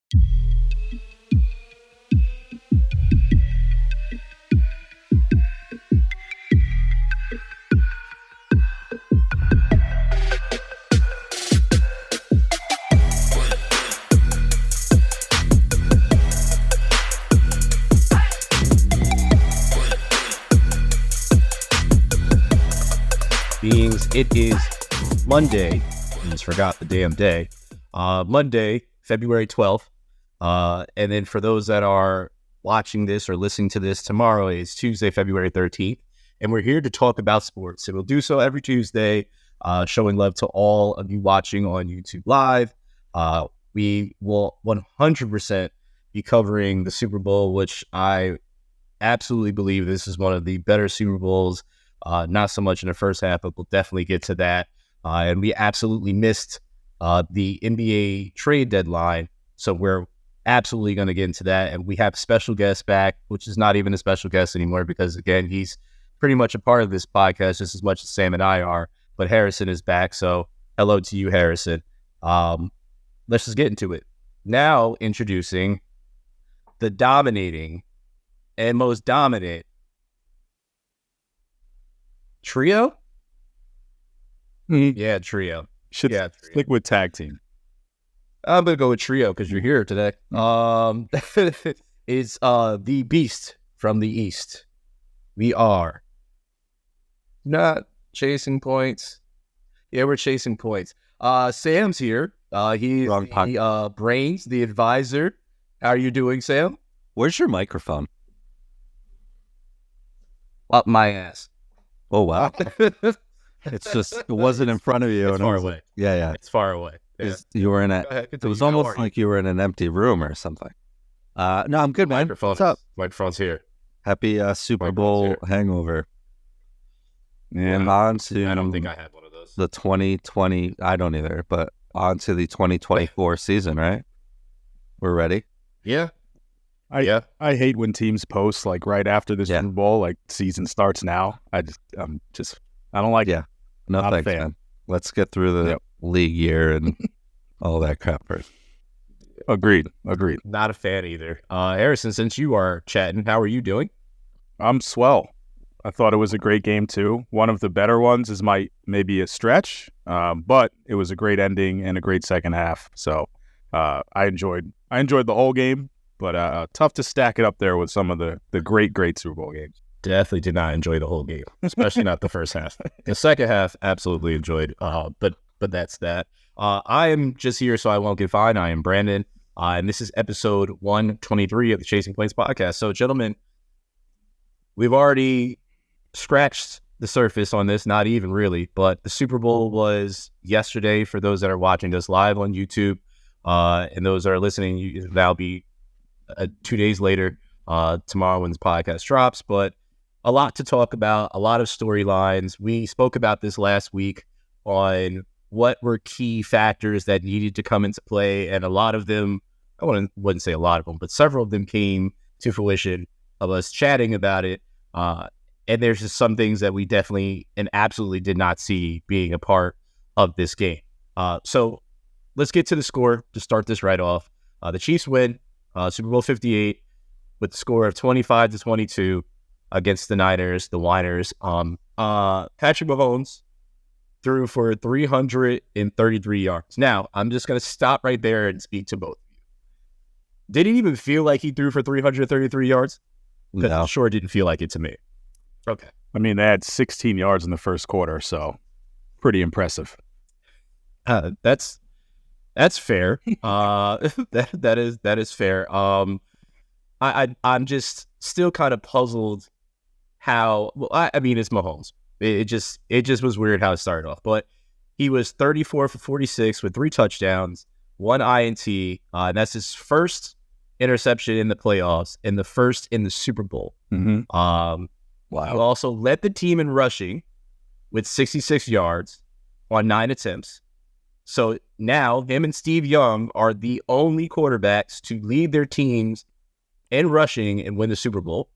It is Monday. I just forgot the damn day. Monday, February 12th. And then for those that are watching this or listening to this, tomorrow is Tuesday, February 13th. And we're here to talk about sports. And we'll do so every Tuesday, showing love to all of you watching on YouTube Live. We will 100% be covering the Super Bowl, which I absolutely believe this is one of the better Super Bowls. Not so much in the first half, but we'll definitely get to that. And we absolutely missed the NBA trade deadline, so we're absolutely going to get into that. And we have a special guest back, which is not even a special guest anymore because, again, he's pretty much a part of this podcast just as much as Sam and I are. But Harrison is back, so hello to you, Harrison. Let's just get into it. Now introducing the dominating and most dominant trio? Yeah, trio. Should stick with tag team. I'm going to go with trio because you're here today. Is the Beast from the East. We are not chasing points. Yeah, we're chasing points. Sam's here. He's the brains, the advisor. How are you doing, Sam? Where's your microphone? Up my ass. Oh, wow. It's just, it wasn't in front of you. It's far away. Yeah. It's far away. Yeah. You were in it was almost like you were in an empty room or something. No, I'm good, man. What's up? Microphone's here. Happy Super Bowl hangover. And on to... I don't think I had one of those. The 2020, I don't either, but on to the 2024 season, right? We're ready? Yeah. I hate when teams post like right after the Super Bowl, like season starts now. I don't like it. No thanks, man. Let's get through the league year and all that crap first. Agreed. Not a fan either. Harrison, since you are chatting, how are you doing? I'm swell. I thought it was a great game too. One of the better ones is maybe a stretch, but it was a great ending and a great second half. So I enjoyed the whole game. But tough to stack it up there with some of the great Super Bowl games. Definitely did not enjoy the whole game, especially not the first half. The second half, absolutely enjoyed. But that's that. I am just here so I won't get fined. I am Branden, and this is episode 123 of the Chasing Points podcast. So, gentlemen, we've already scratched the surface on this, not even really, but the Super Bowl was yesterday for those that are watching us live on YouTube, and those that are listening, that'll be 2 days later, tomorrow when this podcast drops. But a lot to talk about, a lot of storylines. We spoke about this last week on what were key factors that needed to come into play, and a lot of them, I wouldn't say a lot of them, but several of them came to fruition of us chatting about it. And there's just some things that we definitely and absolutely did not see being a part of this game. So let's get to the score to start this right off. The Chiefs win Super Bowl 58 with the score of 25-22 against the Niners, the Whiners. Patrick Mahomes threw for 333 yards. Now, I'm just going to stop right there and speak to both of you. Did it even feel like he threw for 333 yards? Because No. it sure didn't feel like it to me. Okay. I mean, they had 16 yards in the first quarter, so pretty impressive. That's fair. That is fair. I'm just still kind of puzzled how. Well, I mean, it's Mahomes. It just was weird how it started off. But he was 34 for 46 with 3 touchdowns, 1 INT, and that's his first interception in the playoffs and the first in the Super Bowl. Mm-hmm. Wow. He also led the team in rushing with 66 yards on 9 attempts. So now him and Steve Young are the only quarterbacks to lead their teams in rushing and win the Super Bowl.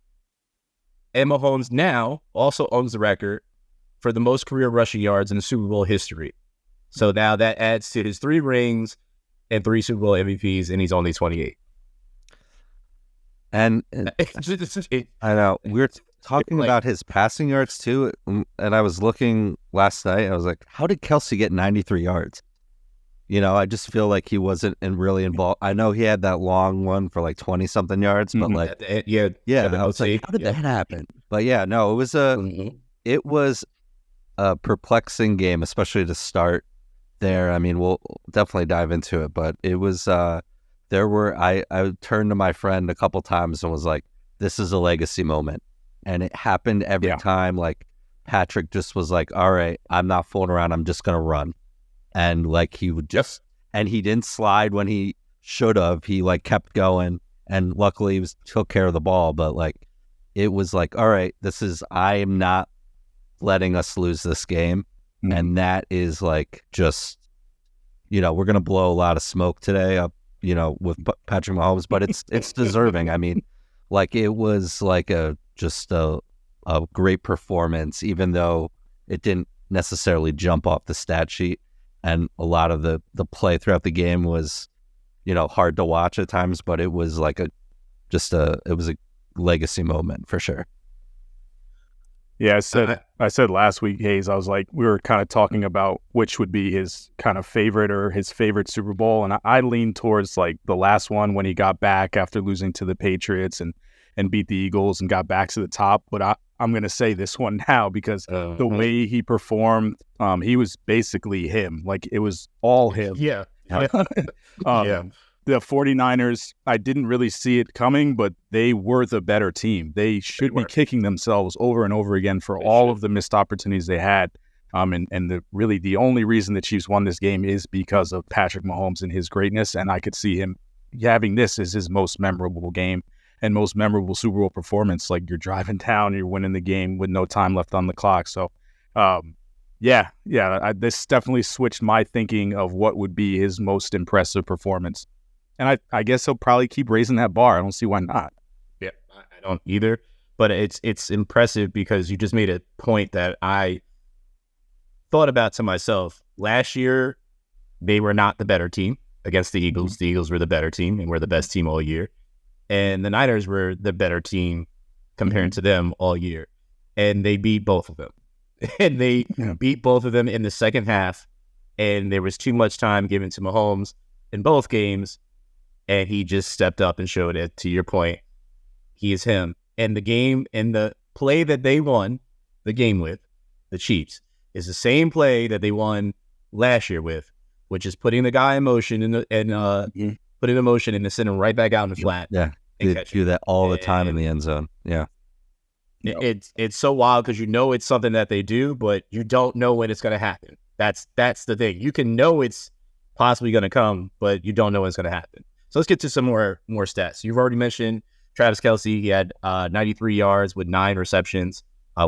And Mahomes now also owns the record for the most career rushing yards in the Super Bowl history. So now that adds to his 3 rings and 3 Super Bowl MVPs, and he's only 28. And I know we're talking like- about his passing yards too, and I was looking last night. I was like, how did Kelsey get 93 yards? I just feel like he wasn't really involved. I know he had that long one for like 20 something yards, but like, yeah, I was like, how did that happen? But yeah, no, it was a perplexing game, especially to start there. I mean, we'll definitely dive into it, but it was. I turned to my friend a couple times and was like, this is a legacy moment. And it happened every time. Like Patrick just was like, all right, I'm not fooling around. I'm just going to run. And like he would just, and he didn't slide when he should have. He like kept going. And luckily he took care of the ball. But like, it was like, all right, I am not letting us lose this game. Mm-hmm. And that is like just, we're going to blow a lot of smoke today up, with Patrick Mahomes, but it's deserving. I mean, like it was like just a great performance, even though it didn't necessarily jump off the stat sheet. And a lot of the play throughout the game was, hard to watch at times, but it was like it was a legacy moment for sure. Yeah, I said last week, Hayes, I was like, we were kind of talking about which would be his kind of favorite or his favorite Super Bowl. And I leaned towards like the last one when he got back after losing to the Patriots and beat the Eagles and got back to the top. But I'm going to say this one now because the way he performed, he was basically him. Like it was all him. Yeah. The 49ers, I didn't really see it coming, but they were the better team. They should be kicking themselves over and over again for all of the missed opportunities they had. And the only reason the Chiefs won this game is because of Patrick Mahomes and his greatness. And I could see him having this as his most memorable game and most memorable Super Bowl performance. Like you're driving down, you're winning the game with no time left on the clock. So, this definitely switched my thinking of what would be his most impressive performance. And I guess he'll probably keep raising that bar. I don't see why not. Yeah, I don't either. But it's impressive because you just made a point that I thought about to myself. Last year, they were not the better team against the Eagles. The Eagles were the better team and were the best team all year. And the Niners were the better team compared to them all year. And they beat both of them. And they beat both of them in the second half. And there was too much time given to Mahomes in both games. And he just stepped up and showed it. To your point, he is him. And the game and the play that they won the game with, the Chiefs, is the same play that they won last year with, which is putting the guy in motion putting the motion and then sending him right back out in the flat. Yeah, they do that all the time in the end zone. Yeah, it's so wild because it's something that they do, but you don't know when it's going to happen. That's the thing. You can know it's possibly going to come, but you don't know when it's going to happen. So let's get to some more stats. You've already mentioned Travis Kelce. He had 93 yards with 9 receptions.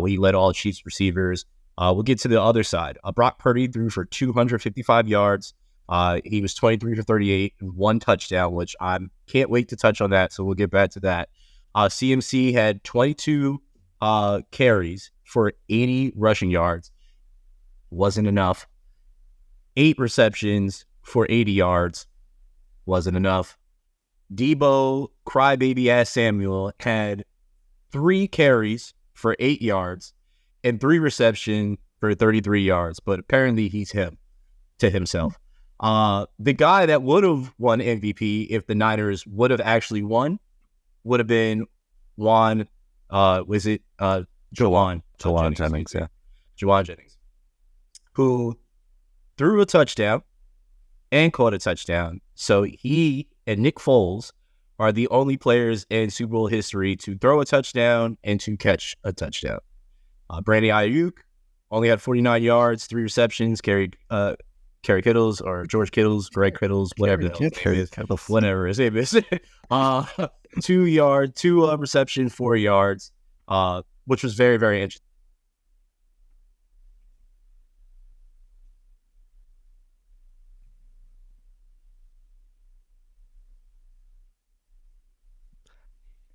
He led all Chiefs receivers. We'll get to the other side. Brock Purdy threw for 255 yards. He was 23 for 38, 1 touchdown, which I can't wait to touch on that. So we'll get back to that. CMC had 22 carries for 80 rushing yards. Wasn't enough. 8 receptions for 80 yards. Wasn't enough. Debo, crybaby ass Samuel, had 3 carries for 8 yards and 3 receptions for 33 yards. But apparently he's him to himself. The guy that would have won MVP if the Niners would have actually won would have been Juwan Jennings, yeah. Juwan Jennings, who threw a touchdown and caught a touchdown. So he and Nick Foles are the only players in Super Bowl history to throw a touchdown and to catch a touchdown. Brandon Ayuk only had 49 yards, 3 receptions, carried Kittles or George Kittles, Greg Kittles, whatever whatever his name is. 2 reception, 4 yards, which was very, very interesting.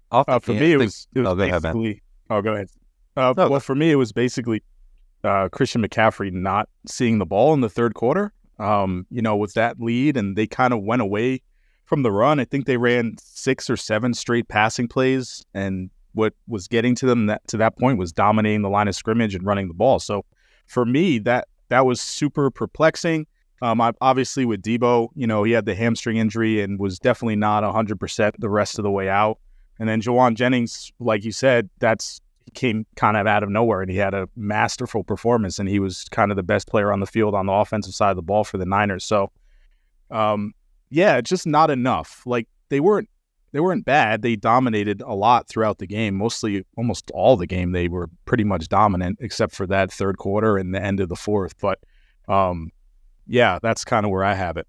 For me, it was go ahead, basically. Go ahead. Well, for me, it was basically Christian McCaffrey not seeing the ball in the third quarter. with that lead, and they kind of went away from the run. I think they ran 6 or 7 straight passing plays, and what was getting to them to that point was dominating the line of scrimmage and running the ball. So for me, that was super perplexing. Obviously with Debo, he had the hamstring injury and was definitely not 100% the rest of the way out. And then Jawan Jennings, like you said, he came kind of out of nowhere, and he had a masterful performance, and he was kind of the best player on the field on the offensive side of the ball for the Niners. So, just not enough. Like they weren't bad. They dominated a lot throughout the game. Almost all the game, they were pretty much dominant, except for that third quarter and the end of the fourth. But, that's kind of where I have it.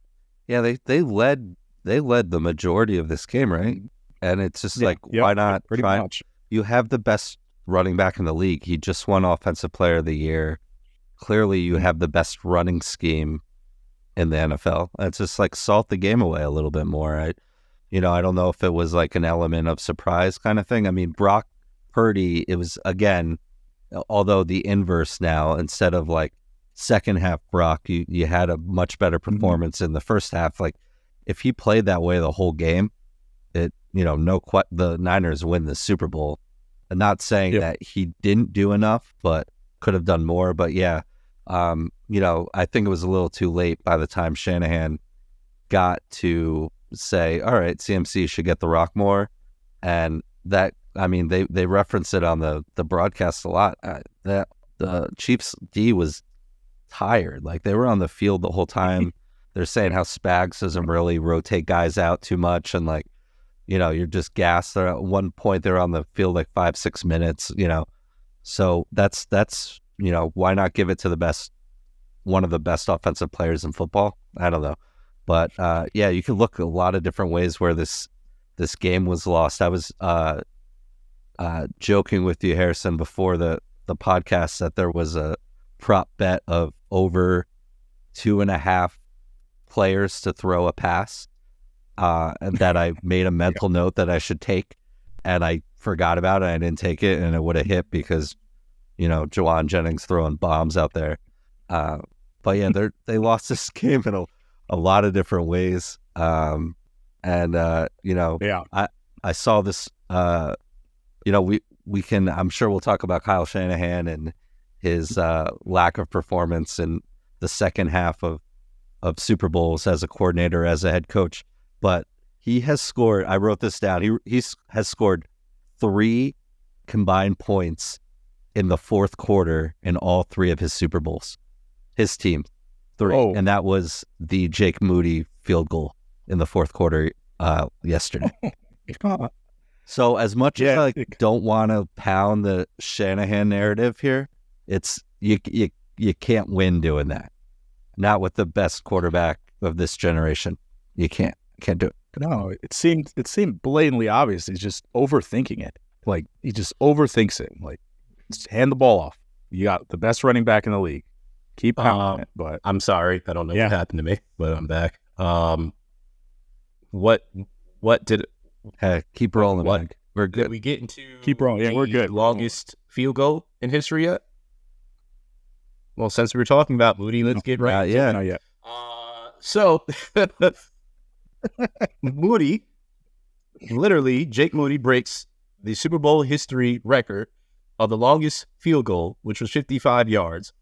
Yeah, they led the majority of this game, right? And it's just why not? Pretty much. You have the best running back in the league. He just won Offensive Player of the Year. Clearly, you have the best running scheme in the NFL. It's just salt the game away a little bit more. I don't know if it was an element of surprise kind of thing. I mean, Brock Purdy, it was, again, although the inverse now, instead of second half Brock, you had a much better performance in the first half. If he played that way the whole game, the Niners win the Super Bowl. I'm not saying that he didn't do enough, but could have done more. But I think it was a little too late by the time Shanahan got to say, all right, CMC should get the rock more. And that, they reference it on the broadcast a lot. That the Chiefs D was tired. They were on the field the whole time. They're saying how Spags doesn't really rotate guys out too much. And you're just gassed. They're at one point they're on the field 5-6 minutes, So that's why not give it to one of the best offensive players in football? I don't know. But you can look a lot of different ways where this game was lost. I was joking with you, Harrison, before the podcast that there was a prop bet of over 2.5 players to throw a pass. And that I made a mental note that I should take, and I forgot about it. I didn't take it, and it would have hit because, Jawan Jennings throwing bombs out there. They lost this game in a lot of different ways. I saw this. We can. I'm sure we'll talk about Kyle Shanahan and his lack of performance in the second half of Super Bowls as a coordinator, as a head coach. But he has scored, I wrote this down, he has scored 3 combined points in the fourth quarter in all 3 of his Super Bowls. His team, 3. Oh. And that was the Jake Moody field goal in the fourth quarter yesterday. So as much as I don't want to pound the Shanahan narrative here, it's you can't win doing that. Not with the best quarterback of this generation. You can't do it. No, it seemed blatantly obvious. He's just overthinking it. He just overthinks it. Just hand the ball off. You got the best running back in the league. Keep pounding it. But I'm sorry, I don't know what happened to me, but I'm back. What did? Hey, keep rolling. What? We're good. Did we get into keep rolling? Yeah, we're good. Longest field goal in history yet? Well, since we were talking about Moody, let's get right. Not yet. So. Moody, literally, Jake Moody breaks the Super Bowl history record of the longest field goal, which was 55 yards,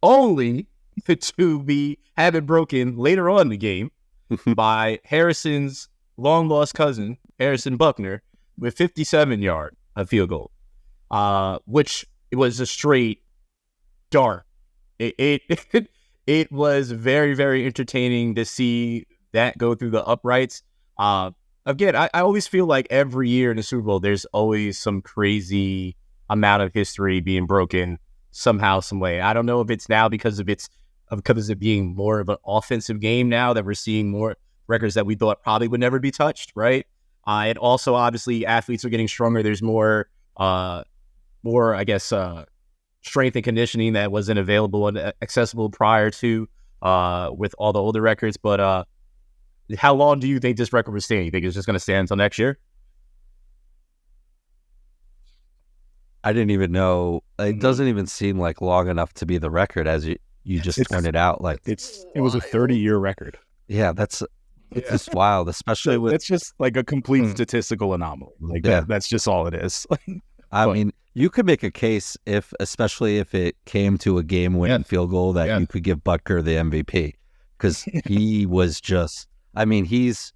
only to have it broken later on in the game by Harrison's long-lost cousin, Harrison Buckner, with 57-yard field goal, which it was a straight dart. It was very, very entertaining to see that go through the uprights. Again, I always feel like every year in the Super Bowl, there's always some crazy amount of history being broken somehow, some way. I don't know if it's now because of it being more of an offensive game now that we're seeing more records that we thought probably would never be touched, right? And also, obviously, athletes are getting stronger. There's more, I guess, strength and conditioning that wasn't available and accessible prior to with all the older records. But how long do you think this record will stand? You think it's just going to stand until next year? I didn't even know. It doesn't even seem like long enough to be the record, as you just pointed out. Like it was a 30-year record. Yeah, it's just wild, especially with it's just like a complete statistical anomaly. Like that's just all it is. I mean, you could make a case especially if it came to a game-winning field goal that you could give Butker the MVP because he was just. I mean, he's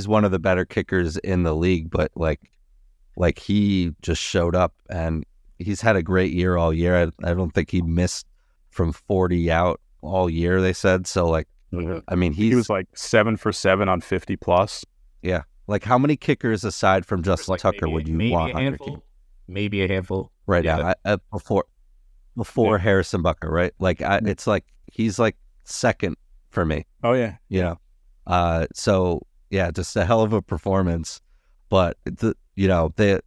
one of the better kickers in the league, but like he just showed up and he's had a great year all year. I don't think he missed from 40 out all year. They said so. Like, I mean, he was like 7 for 7 on 50 plus. Yeah, like how many kickers aside from Justin Tucker would you want on your team? Maybe a handful right now. Before Harrison Butker, right? Like it's like he's like second for me. Oh yeah, So yeah, just a hell of a performance. But they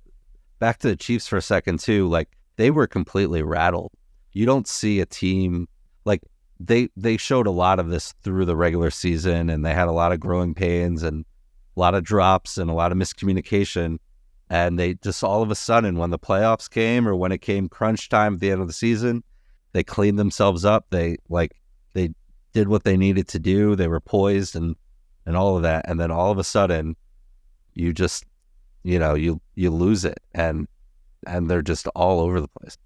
back to the Chiefs for a second too. Like they were completely rattled. You don't see a team like they showed a lot of this through the regular season, and they had a lot of growing pains and a lot of drops and a lot of miscommunication. And they just all of a sudden, when the playoffs came or when it came crunch time at the end of the season, they cleaned themselves up. They did what they needed to do. They were poised and all of that. And then all of a sudden, you just, you lose it, and they're just all over the place.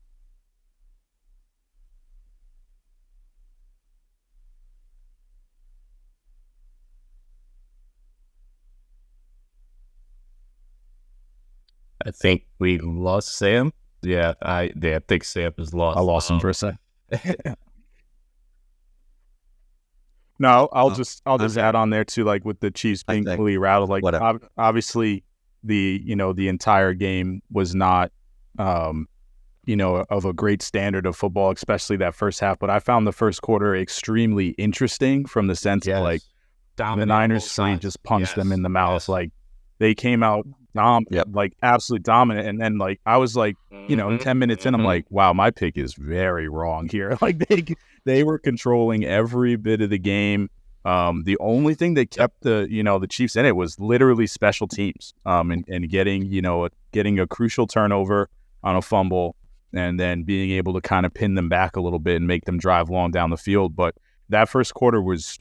I think we lost Sam. Yeah, I think Sam is lost. I lost him for a second. No, I'll just add on there too, like with the Chiefs being completely rattled. Like obviously, the entire game was not, of a great standard of football, especially that first half. But I found the first quarter extremely interesting from the sense of like the Niners just punched them in the mouth. Like they came out like absolutely dominant, and then like I was like, 10 minutes in, I'm like, wow, my pick is very wrong here. Like they were controlling every bit of the game. The only thing that kept the Chiefs in it was literally special teams, and getting a crucial turnover on a fumble, and then being able to kind of pin them back a little bit and make them drive long down the field. But that first quarter was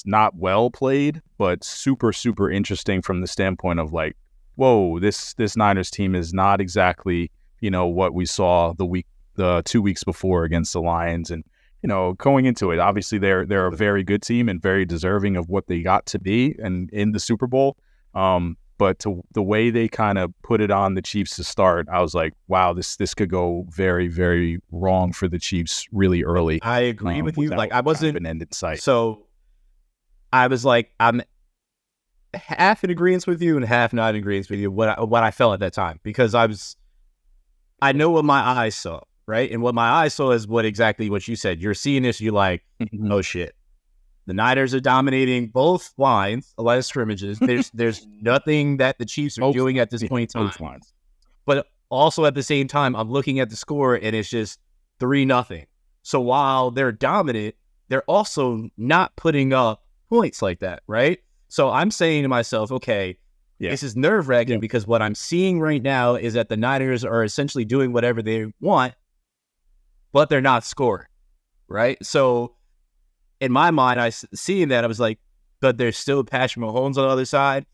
not well played, but super, super interesting from the standpoint of like, whoa, this Niners team is not exactly, what we saw the 2 weeks before against the Lions. And, going into it, obviously they're a very good team and very deserving of what they got to be and in the Super Bowl. But to the way they kind of put it on the Chiefs to start, I was like, wow, this could go very, very wrong for the Chiefs really early. I agree with you. Like I wasn't an end in sight. So I was like, I'm half in agreement with you and half not in agreement with you. What I felt at that time, because I know what my eyes saw, right? And what my eyes saw is exactly what you said. You're seeing this, you're like, oh shit. The Niners are dominating both lines, a lot of scrimmages. There's nothing that the Chiefs are doing at this point in time. But also at the same time, I'm looking at the score and it's just 3-0. So while they're dominant, they're also not putting up points like that, right? So I'm saying to myself, okay, this is nerve-wracking because what I'm seeing right now is that the Niners are essentially doing whatever they want, but they're not scoring, right? So in my mind, seeing that, I was like, but there's still Patrick Mahomes on the other side.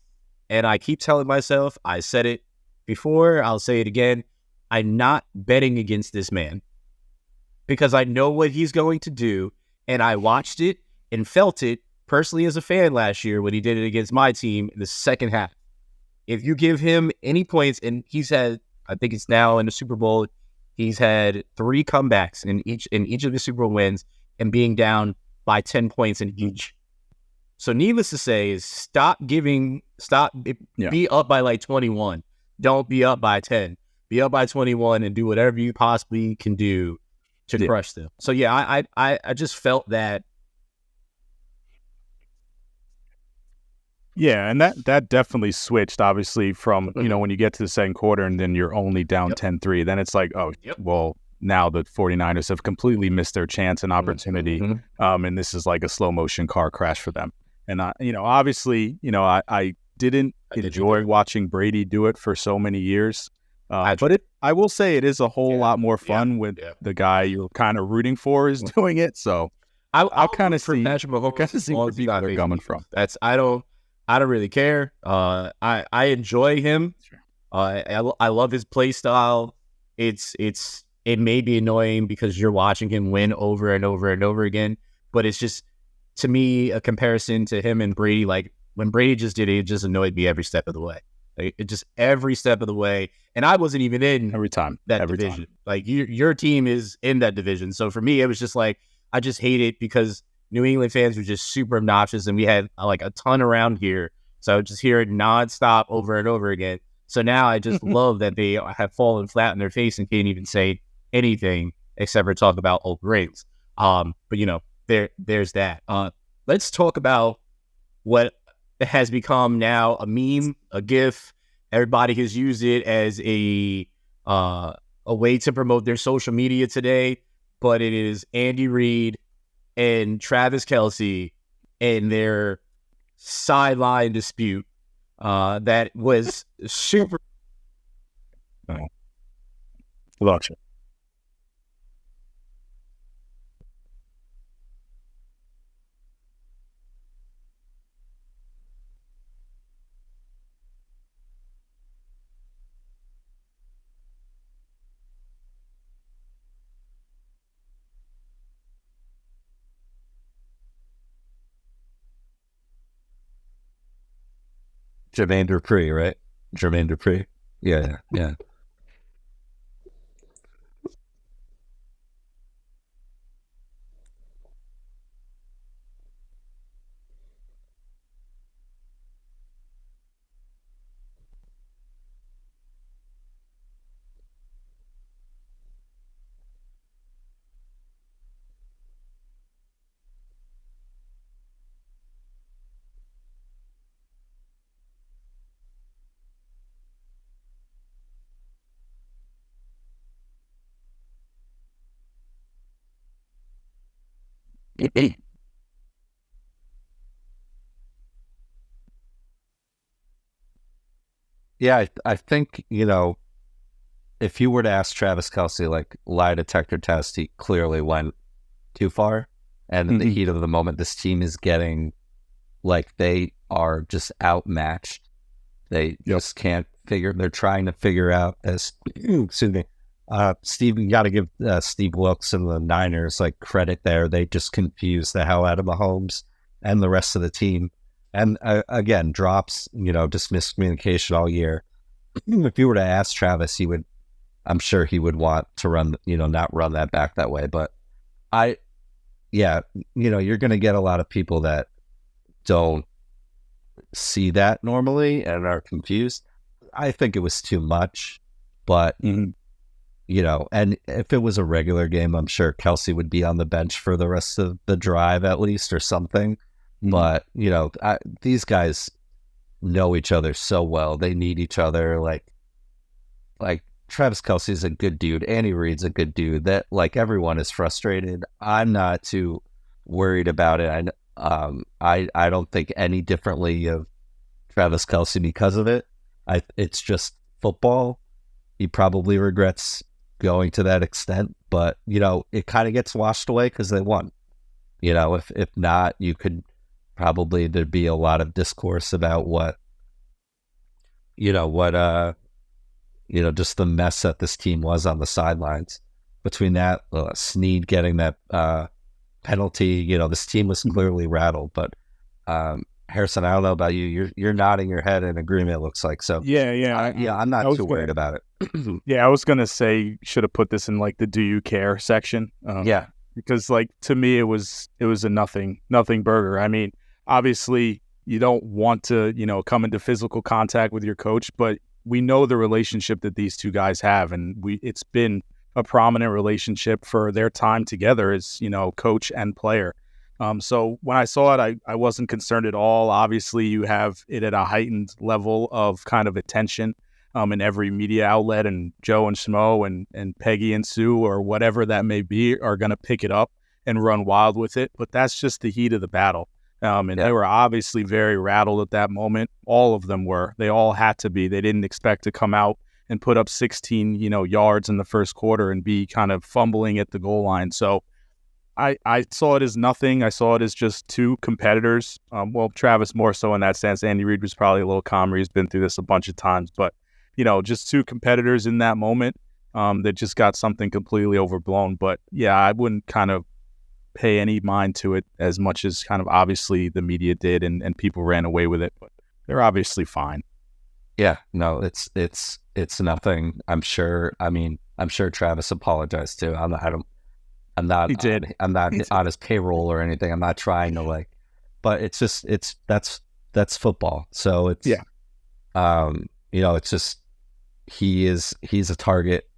And I keep telling myself, I said it before, I'll say it again, I'm not betting against this man because I know what he's going to do. And I watched it and felt it personally as a fan last year when he did it against my team in the second half. If you give him any points, and he's had, I think it's now in the Super Bowl, he's had 3 comebacks in each of the Super Bowl wins and being down by 10 points in each. So needless to say is be up by like 21. Don't be up by 10. Be up by 21 and do whatever you possibly can do to crush them. So yeah, I just felt that. Yeah, and that definitely switched, obviously, from, when you get to the second quarter and then you're only down 10-3, then it's like, well, now the 49ers have completely missed their chance and opportunity, and this is like a slow-motion car crash for them. And, obviously, I didn't enjoy watching Brady do it for so many years, But I will say it is a whole lot more fun when the guy you're kind of rooting for is doing it. So I'll kind of see Patrick Mahomes where people are coming from. I don't really care. I enjoy him. I love his play style. It may be annoying because you're watching him win over and over and over again, but it's just, to me, a comparison to him and Brady. Like when Brady just did it, it just annoyed me every step of the way. Like, it just every step of the way, and I wasn't even in every division. Time. Like your team is in that division, so for me, it was just like I just hate it because New England fans were just super obnoxious, and we had like a ton around here, so I would just hear it nonstop over and over again. So now I just love that they have fallen flat in their face and can't even say anything except for talk about old rings. But there's that. Let's talk about what has become now a meme, a GIF. Everybody has used it as a way to promote their social media today. But it is Andy Reid and Travis Kelce and their sideline dispute that was super. Gotcha. Jermaine Dupri, right? Jermaine Dupri. Yeah. Yeah, I think, if you were to ask Travis Kelce, like, lie detector test, he clearly went too far. And in the heat of the moment, this team is getting, like, they are just outmatched. They just can't they're trying to figure out this, excuse me, Steve, you got to give Steve Wilkes and the Niners, like, credit there. They just confused the hell out of Mahomes and the rest of the team. And again, drops, just miscommunication all year. If you were to ask Travis, I'm sure he would want to run, not run that back that way. But you're going to get a lot of people that don't see that normally and are confused. I think it was too much, but, and if it was a regular game, I'm sure Kelce would be on the bench for the rest of the drive at least or something. But, these guys know each other so well. They need each other. Like Travis Kelce's a good dude. Andy Reid's a good dude. That, like, everyone is frustrated. I'm not too worried about it. I don't think any differently of Travis Kelce because of it. It's just football. He probably regrets going to that extent, but, it kind of gets washed away because they won. If not, you could probably, there'd be a lot of discourse about just the mess that this team was on the sidelines. Between that, Snead getting that penalty, this team was clearly rattled. But Harrison, I don't know about you. You're nodding your head in agreement, it looks like. So I'm not too worried about it. Yeah, I was gonna say, should have put this in, like, the "Do you care" section. Because, like, to me, it was a nothing burger. I mean, obviously, you don't want to, come into physical contact with your coach, but we know the relationship that these two guys have, and it's been a prominent relationship for their time together as, coach and player. So when I saw it, I wasn't concerned at all. Obviously, you have it at a heightened level of kind of attention in every media outlet, and Joe and Schmo and Peggy and Sue or whatever that may be are going to pick it up and run wild with it. But that's just the heat of the battle. They were obviously very rattled at that moment. All of them were. They all had to be. They didn't expect to come out and put up 16, yards in the first quarter and be kind of fumbling at the goal line. So I saw it as nothing. I saw it as just two competitors. Well, Travis more so in that sense. Andy Reid was probably a little calmer. He's been through this a bunch of times. But, just two competitors in that moment that just got something completely overblown. But, yeah, I wouldn't kind of pay any mind to it as much as kind of obviously the media did and people ran away with it. But they're obviously fine. Yeah, no, it's nothing. I'm sure. I mean, I'm sure Travis apologized too. I'm not He did. I'm not on his payroll or anything. I'm not trying to but it's just that's football. So it's it's just he's a target.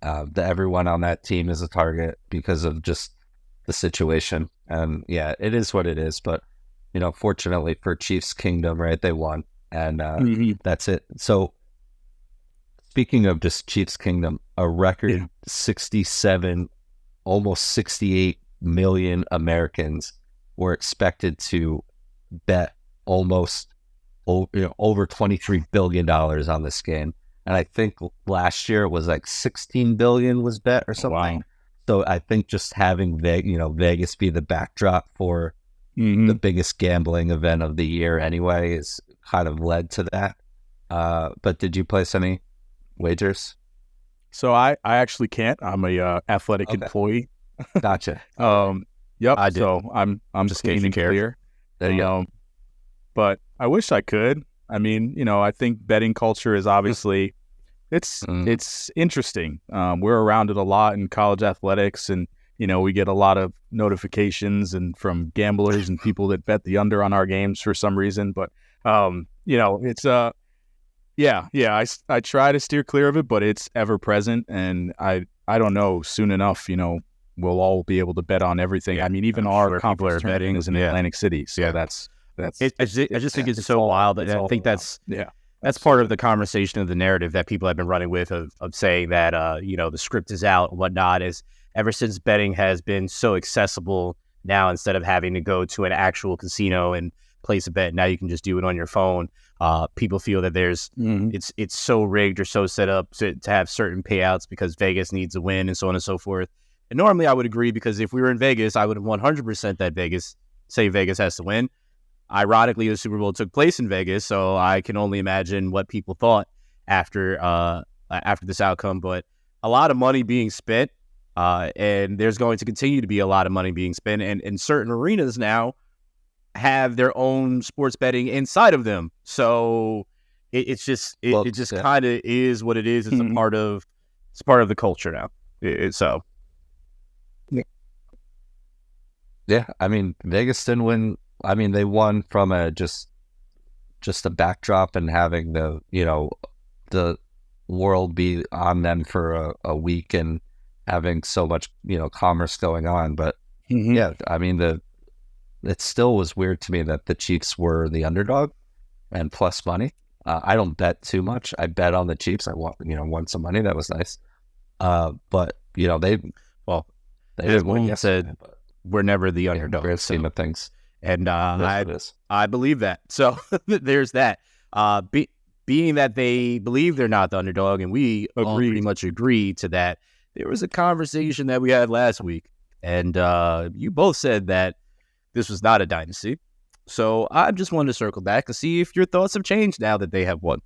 Everyone on that team is a target because of just the situation. And yeah, it is what it is. But fortunately for Chiefs Kingdom, right? They won, and that's it. So speaking of just Chiefs Kingdom, a record 67. Almost 68 million Americans were expected to bet almost over $23 billion on this game. And I think last year it was like 16 billion was bet or something. Wow. So I think just having Vegas be the backdrop for the biggest gambling event of the year anyway is kind of led to that. But did you place any wagers? So I actually can't. I'm a athletic employee. Gotcha. Yep. I did. So I'm just clean and clear. There you go. But I wish I could. I mean, I think betting culture is obviously it's interesting. We're around it a lot in college athletics, and we get a lot of notifications and from gamblers and people that bet the under on our games for some reason. But it's I try to steer clear of it, but it's ever present, and I don't know. Soon enough, we'll all be able to bet on everything. I mean, even our people are betting is in Atlantic City, so that's. I just think it's so wild that I think that's part of the conversation of the narrative that people have been running with of saying that the script is out and whatnot. Is ever since betting has been so accessible now, instead of having to go to an actual casino and place a bet, now you can just do it on your phone. People feel that there's it's so rigged or so set up to have certain payouts because Vegas needs a win and so on and so forth. And normally I would agree, because if we were in Vegas, I would have 100% that Vegas has to win. Ironically, the Super Bowl took place in Vegas, so I can only imagine what people thought after this outcome. But a lot of money being spent, and there's going to continue to be a lot of money being spent, and certain arenas now have their own sports betting inside of them. So it just kind of is what it is. It's a part of the culture now. So. Yeah, I mean, Vegas didn't win. I mean, they won from just a backdrop and having the world be on them for a week and having so much commerce going on. But yeah, I mean, it still was weird to me that the Chiefs were the underdog and plus money. I don't bet too much. I bet on the Chiefs. I won some money. That was nice. But they said. We're never the underdog. Great scheme of things. And I believe that. So there's that. Being that they believe they're not the underdog, and we all pretty much agree to that, there was a conversation that we had last week, and you both said that this was not a dynasty. So I just wanted to circle back to see if your thoughts have changed now that they have won.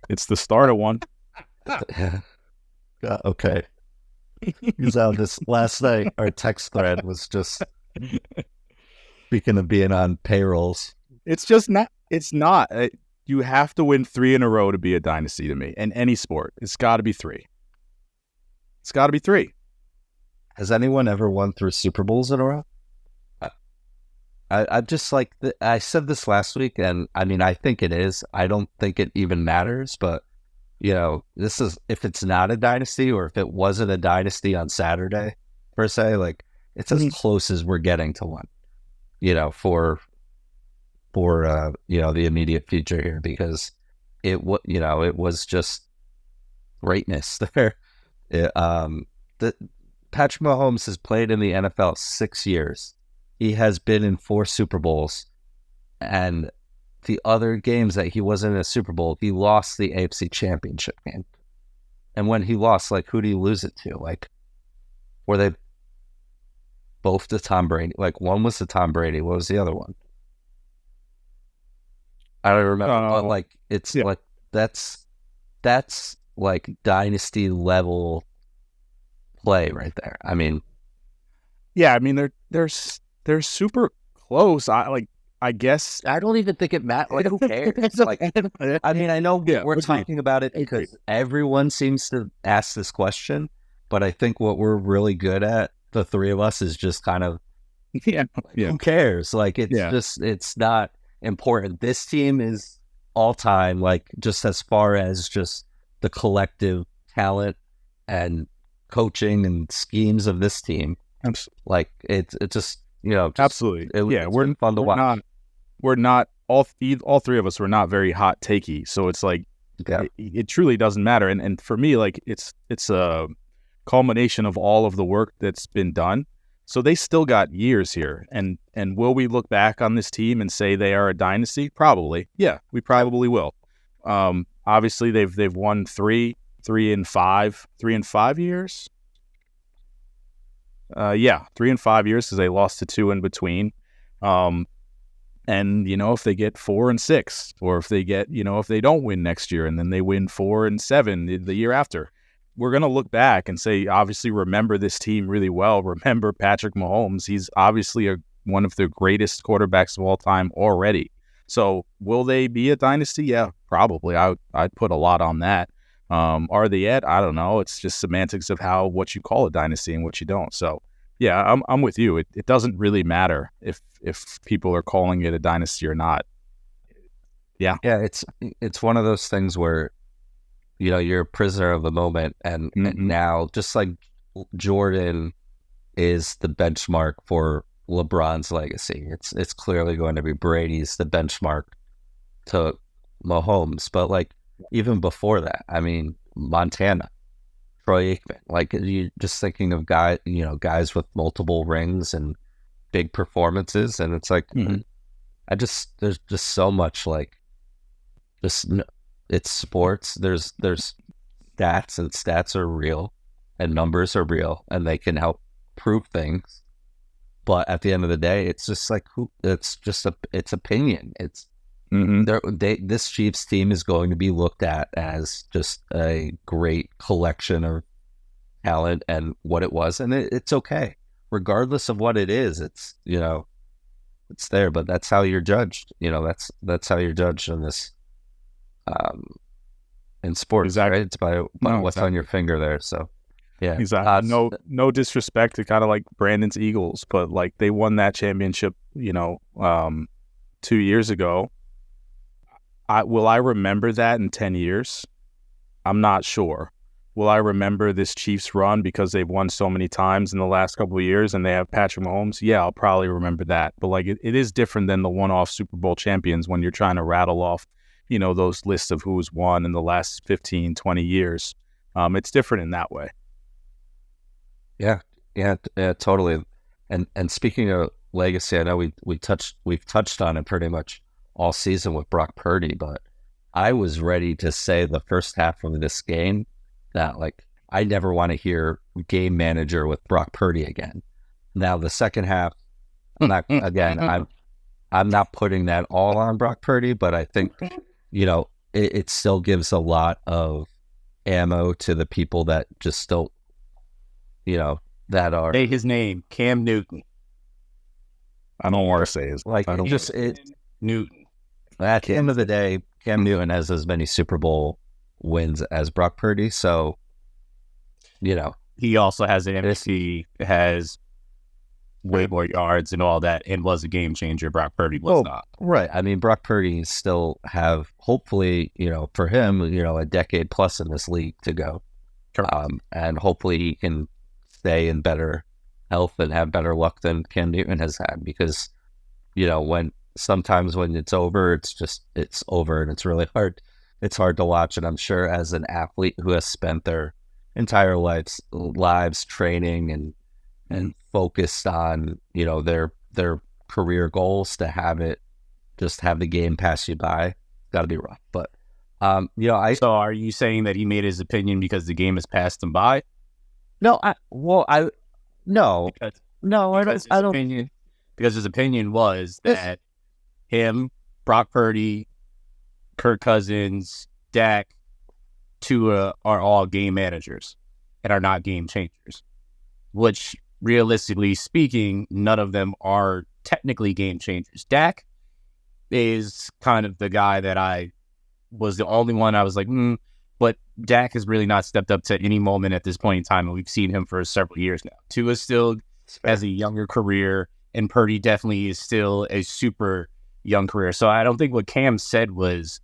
It's the start of one. Okay. Because out this last night, our text thread was just speaking of being on payrolls. It's just not. It's not. You have to win 3 in a row to be a dynasty to me. In any sport, it's got to be 3. It's got to be 3. Has anyone ever won 3 Super Bowls in a row? I just I said this last week, and I mean, I think it is. I don't think it even matters, but. This is, if it's not a dynasty or if it wasn't a dynasty on Saturday, per se, it's as close as we're getting to one, for the immediate future here, because it was just greatness there. Patrick Mahomes has played in the NFL 6 years. He has been in 4 Super Bowls, and the other games that he wasn't in a Super Bowl, he lost the AFC Championship game. And when he lost, like, who do you lose it to? Like, were they both to Tom Brady? Like, one was to Tom Brady. What was the other one? I don't remember. But like, it's like that's like dynasty level play right there. I mean, they're super close. I guess I don't even think it matters. Like, who cares? Like, I mean, I know we're talking about it because everyone seems to ask this question, but I think what we're really good at, the three of us, is just kind of, who cares? Like, it's just, it's not important. This team is all time, like, just as far as just the collective talent and coaching and schemes of this team. Like, it's just, absolutely. We're fun to watch. We're not all three of us were not very hot takey, so it's like it truly doesn't matter. And for me, like, it's a culmination of all of the work that's been done. So they still got years here. And will we look back on this team and say they are a dynasty? Probably. Yeah, we probably will. Obviously they've won 3 and 5 years. 3 and 5 years, because they lost to 2 in between. And, if they get 4 and 6, or if they get, if they don't win next year and then they win 4 and 7 the year after, we're going to look back and say, obviously, remember this team really well. Remember Patrick Mahomes. He's obviously one of the greatest quarterbacks of all time already. So will they be a dynasty? Yeah, probably. I'd put a lot on that. Are they yet? I don't know. It's just semantics of what you call a dynasty and what you don't. So, yeah, I'm with you. It doesn't really matter if people are calling it a dynasty or not. Yeah. Yeah, it's one of those things where, you're a prisoner of the moment, and now, just like Jordan is the benchmark for LeBron's legacy, it's clearly going to be Brady's the benchmark to Mahomes. But, like, even before that, I mean, Montana, Troy Aikman, like, you just thinking of guys with multiple rings and big performances, and it's like, there's just so much, like, it's sports. There's stats, and stats are real, and numbers are real, and they can help prove things. But at the end of the day, it's just like, it's opinion. It's this Chiefs team is going to be looked at as just a great collection of talent and what it was, and it's okay, regardless of what it is. It's it's there, but that's how you're judged. That's how you're judged in this. In sports, exactly. Right? It's by what's on your finger there. So, yeah, exactly. No disrespect to kind of like Brandon's Eagles, but like they won that championship, 2 years ago. Will I remember that in 10 years? I'm not sure. Will I remember this Chiefs run because they've won so many times in the last couple of years and they have Patrick Mahomes? Yeah, I'll probably remember that. But like it is different than the one-off Super Bowl champions when you're trying to rattle off, those lists of who's won in the last 15, 20 years. It's different in that way. Yeah, totally. And speaking of legacy, I know we've touched on it pretty much all season with Brock Purdy, but I was ready to say the first half of this game that, like, I never want to hear game manager with Brock Purdy again. Now the second half, I'm not putting that all on Brock Purdy, but I think it still gives a lot of ammo to the people that just don't, that are. Say his name, Cam Newton. I don't want to say his. Like, I don't Newton. At the end of the day, Cam Newton has as many Super Bowl wins as Brock Purdy, so he also has an MVP, has way more yards and all that, and was a game changer. Brock Purdy was not. Right. I mean, Brock Purdy still have, hopefully, for him, a decade plus in this league to go. And hopefully he can stay in better health and have better luck than Cam Newton has had, because, sometimes when it's over, it's over, and it's really hard. It's hard to watch. And I'm sure as an athlete who has spent their entire lives training and focused on, their career goals, to have it just have the game pass you by. Got to be rough. But So are you saying that he made his opinion because the game has passed him by? no, no, Because, no, I don't. opinion, because his opinion was that him, Brock Purdy, Kirk Cousins, Dak, Tua are all game managers and are not game changers, which realistically speaking, none of them are technically game changers. Dak is kind of the guy that I was the only one I was like, but Dak has really not stepped up to any moment at this point in time, and we've seen him for several years now. Tua still has a younger career, and Purdy definitely is still a super young career. So I don't think what Cam said was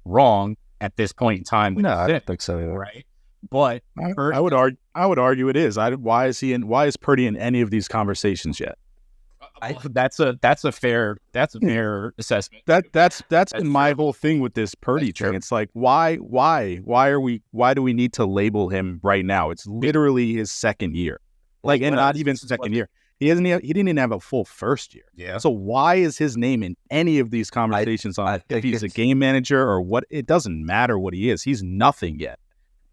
wrong at this point in time. No, I don't think so either. Right? But I would argue it is. Why is Purdy in any of these conversations yet? That's a fair assessment. That's been my whole thing with this Purdy thing. It's like why do we need to label him right now? It's literally his second year, and not even second year. He didn't even have a full first year. Yeah. So why is his name in any of these conversations if he's a game manager or what? It doesn't matter what he is. He's nothing yet.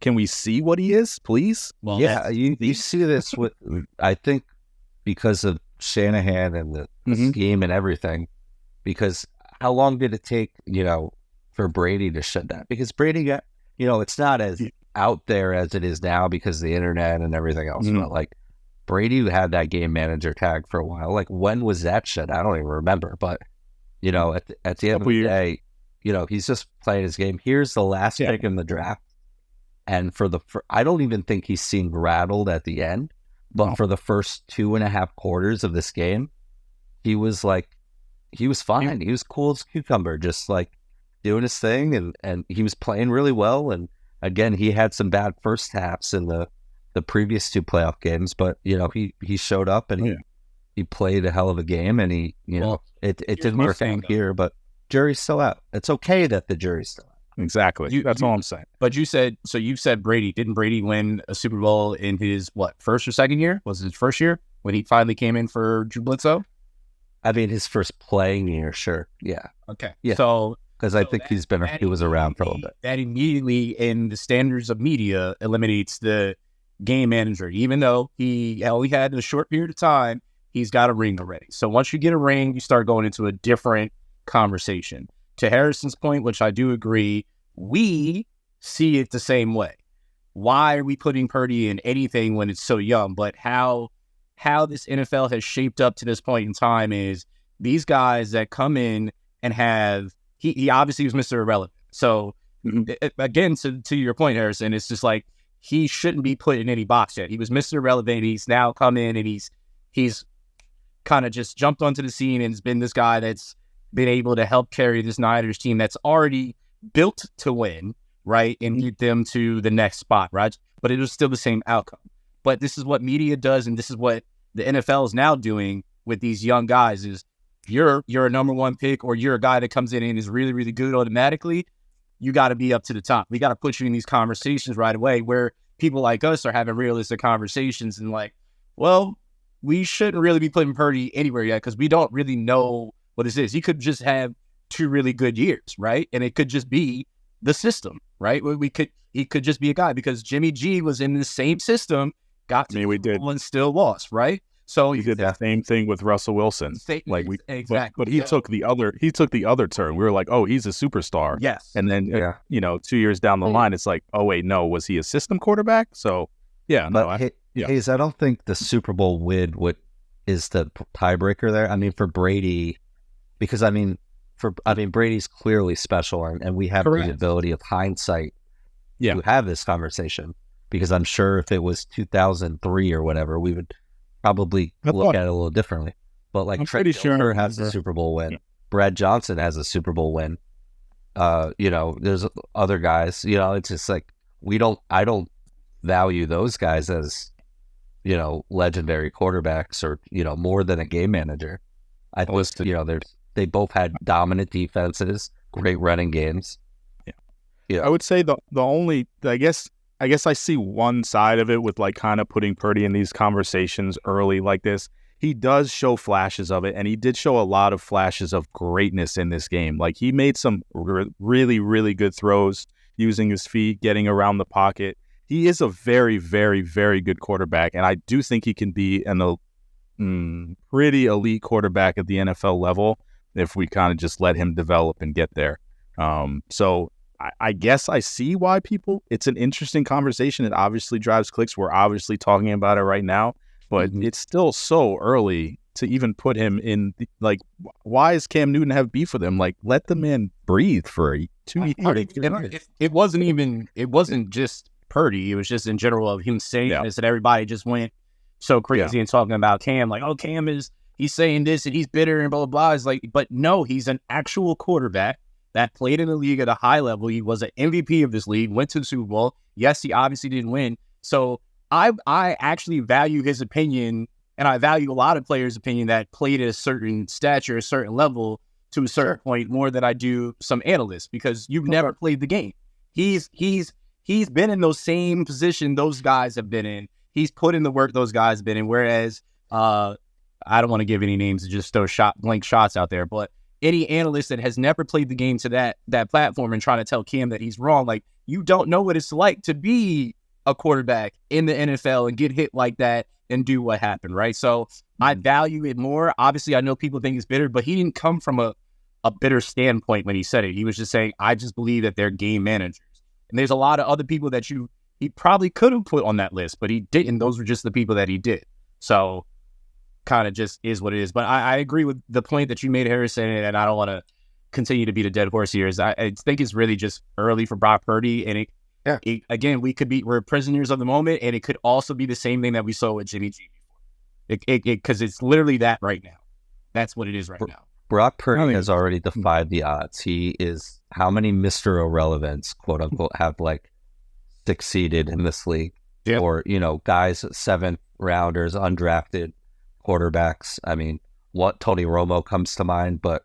Can we see what he is, please? Well, yeah, you see this with I think because of Shanahan and the scheme and everything, because how long did it take, for Brady to shut that? Because Brady got, it's not as out there as it is now because of the internet and everything else. But Brady had that game manager tag for a while. When was that shut? I don't even remember. But, at the end of the day, he's just playing his game. Here's the last pick in the draft. And I don't even think he seemed rattled at the end. But for the first 2.5 quarters of this game, he was fine. He was cool as a cucumber, just doing his thing, and he was playing really well. And again, he had some bad first halves in the previous 2 playoff games, but he showed up and he played a hell of a game, and it didn't work out here, but jury's still out. It's okay that the jury's still out. Exactly. That's all I'm saying. But you said Brady. Didn't Brady win a Super Bowl in his, first or second year? Was it his first year when he finally came in for Drew Bledsoe? I mean, his first playing year, sure. Yeah. Okay. Yeah. So, because I think he was around for a little bit. That immediately, in the standards of media, eliminates the game manager. Even though he only had in a short period of time, he's got a ring already. So once you get a ring, you start going into a different conversation. To Harrison's point, which I do agree, we see it the same way. Why are we putting Purdy in anything when it's so young? But how this NFL has shaped up to this point in time is these guys that come in and have, he obviously was Mr. Irrelevant. So again, to your point, Harrison, it's just he shouldn't be put in any box yet. He was Mr. Irrelevant. He's now come in and he's kind of just jumped onto the scene and has been this guy that's been able to help carry this Niners team that's already built to win, right, and get them to the next spot, right? But it was still the same outcome. But this is what media does, and this is what the NFL is now doing with these young guys is you're a number one pick, or you're a guy that comes in and is really, really good automatically, you got to be up to the top. We got to put you in these conversations right away where people like us are having realistic conversations and we shouldn't really be putting Purdy anywhere yet because we don't really know what this is. He could just have 2 really good years, right? And it could just be the system, right? He could just be a guy because Jimmy G was in the same system, got to and still lost, right? So he did the same thing with Russell Wilson. Exactly. But he took the other turn. We were like, oh, he's a superstar. Yes. And then 2 years down the line, it's like, oh wait, no, was he a system quarterback? So Hayes, I don't think the Super Bowl win is the tiebreaker there. I mean, for Brady. Because Brady's clearly special, and we have the ability of hindsight to have this conversation. Because I'm sure if it was 2003 or whatever, we would probably look at it a little differently. But Trent Dilfer has a Super Bowl win. Brad Johnson has a Super Bowl win. There's other guys. It's just I don't value those guys as legendary quarterbacks or more than a game manager. I think they both had dominant defenses, great running games. Yeah. I would say the only, I guess I see one side of it with kind of putting Purdy in these conversations early like this he does show flashes of it, and he did show a lot of flashes of greatness in this game. Like, he made some really, really good throws using his feet, getting around the pocket. He is a very, very, very good quarterback, and I do think he can be pretty elite quarterback at the NFL level if we kind of just let him develop and get there. So I guess I see why it's an interesting conversation. It obviously drives clicks. We're obviously talking about it right now, but it's still so early to even put him in. Like, why does Cam Newton have beef with him? Like, let the man breathe for 2 years. It wasn't just Purdy. It was just in general of him saying this, and everybody just went so crazy and talking about Cam. Like, oh, he's saying this and he's bitter and blah, blah, blah. It's like, but no, he's an actual quarterback that played in the league at a high level. He was an MVP of this league, went to the Super Bowl. Yes, he obviously didn't win. So I actually value his opinion, and I value a lot of players' opinion that played at a certain stature, a certain level to a certain point more than I do some analysts, because you've never played the game. He's been in those same position those guys have been in. He's put in the work those guys have been in, whereas I don't want to give any names and just throw blank shots out there, but any analyst that has never played the game to that platform and trying to tell Cam that he's wrong, like, you don't know what it's like to be a quarterback in the NFL and get hit like that and do what happened, right? So I value it more. Obviously, I know people think he's bitter, but he didn't come from a bitter standpoint when he said it. He was just saying, I just believe that they're game managers. And there's a lot of other people that he probably could have put on that list, but he didn't. Those were just the people that he did. So kind of just is what it is. But I agree with the point that you made, Harrison, and I don't want to continue to beat a dead horse here. I think it's really just early for Brock Purdy, and again, we're prisoners of the moment, and it could also be the same thing that we saw with Jimmy G before. Because it's literally that right now. That's what it is right now. Brock Purdy has already defied the odds. He is, how many Mr. Irrelevance, quote unquote, have succeeded in this league? Yep. Or, guys, 7th rounders, undrafted quarterbacks. I mean, Tony Romo comes to mind, but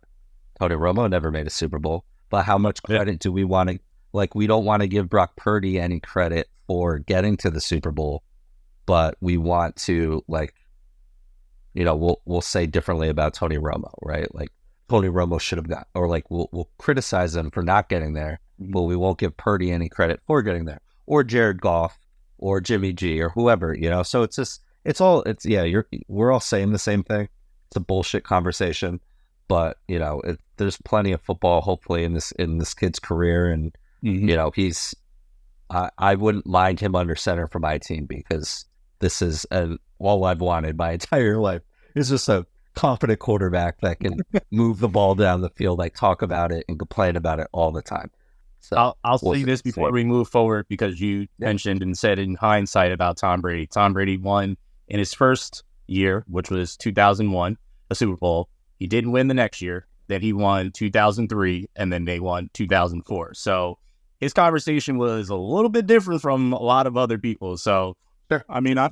Tony Romo never made a Super Bowl. But how much credit do we want to, we don't want to give Brock Purdy any credit for getting to the Super Bowl, but we want to, we'll say differently about Tony Romo, right? Like, Tony Romo should have got, or we'll criticize him for not getting there, but we won't give Purdy any credit for getting there, or Jared Goff, or Jimmy G, or whoever, So it's just, we're all saying the same thing. It's a bullshit conversation, but there's plenty of football, hopefully, in this kid's career, and I wouldn't mind him under center for my team, because this is all I've wanted my entire life. It's just a confident quarterback that can move the ball down the field. I talk about it and complain about it all the time. So I'll say this before we move forward, because you mentioned and said in hindsight about Tom Brady. Tom Brady won in his first year, which was 2001, a Super Bowl. He didn't win the next year. Then he won 2003, and then they won 2004. So his conversation was a little bit different from a lot of other people. So sure. I mean, I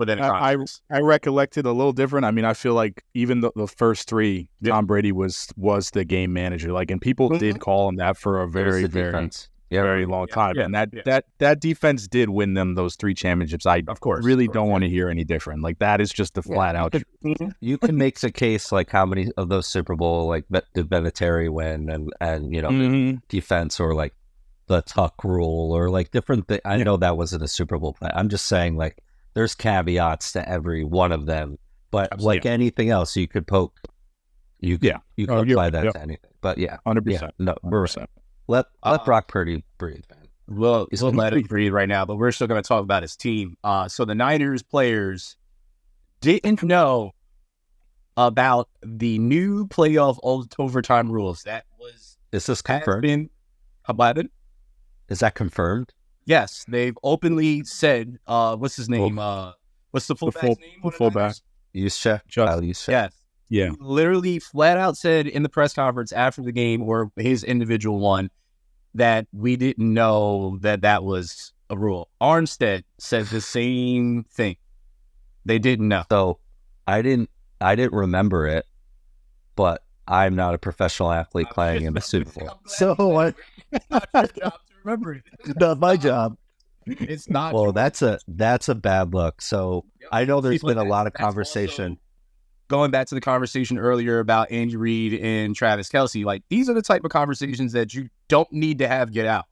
recollect it a little different. I mean, I feel like even the first three, Tom Brady was the game manager. And people did call him that for a very, very long time. And that defense did win them those 3 championships. I really don't want to hear any different. That is just the flat out. You can make the case how many of those Super Bowl did Vinatieri win, and defense, or the Tuck rule, or different things. I know that wasn't a Super Bowl play. I'm just saying there's caveats to every one of them, but anything else, you could poke. You could apply that to anything. But 100%. No, 100%. Let Brock Purdy breathe, man. Well, we'll let it breathe right now, but we're still going to talk about his team. So the Niners players didn't know about the new playoff overtime rules. Is this confirmed? Is that confirmed? Yes, they've openly said, what's his name? What's the fullback's name? The fullback. Yusef. Yes. Yeah. He literally flat out said in the press conference after the game, or his individual one, that we didn't know that was a rule. Armstead says the same thing. They didn't know. So I didn't remember it, but I'm not a professional athlete playing in the Super Bowl. So what? It's not your job to remember it. It's not my job. It's not. Well, that's a bad look. So I know there's been a lot of conversation. going back to the conversation earlier about Andy Reid and Travis Kelce, like these are the type of conversations that you don't need to have get out.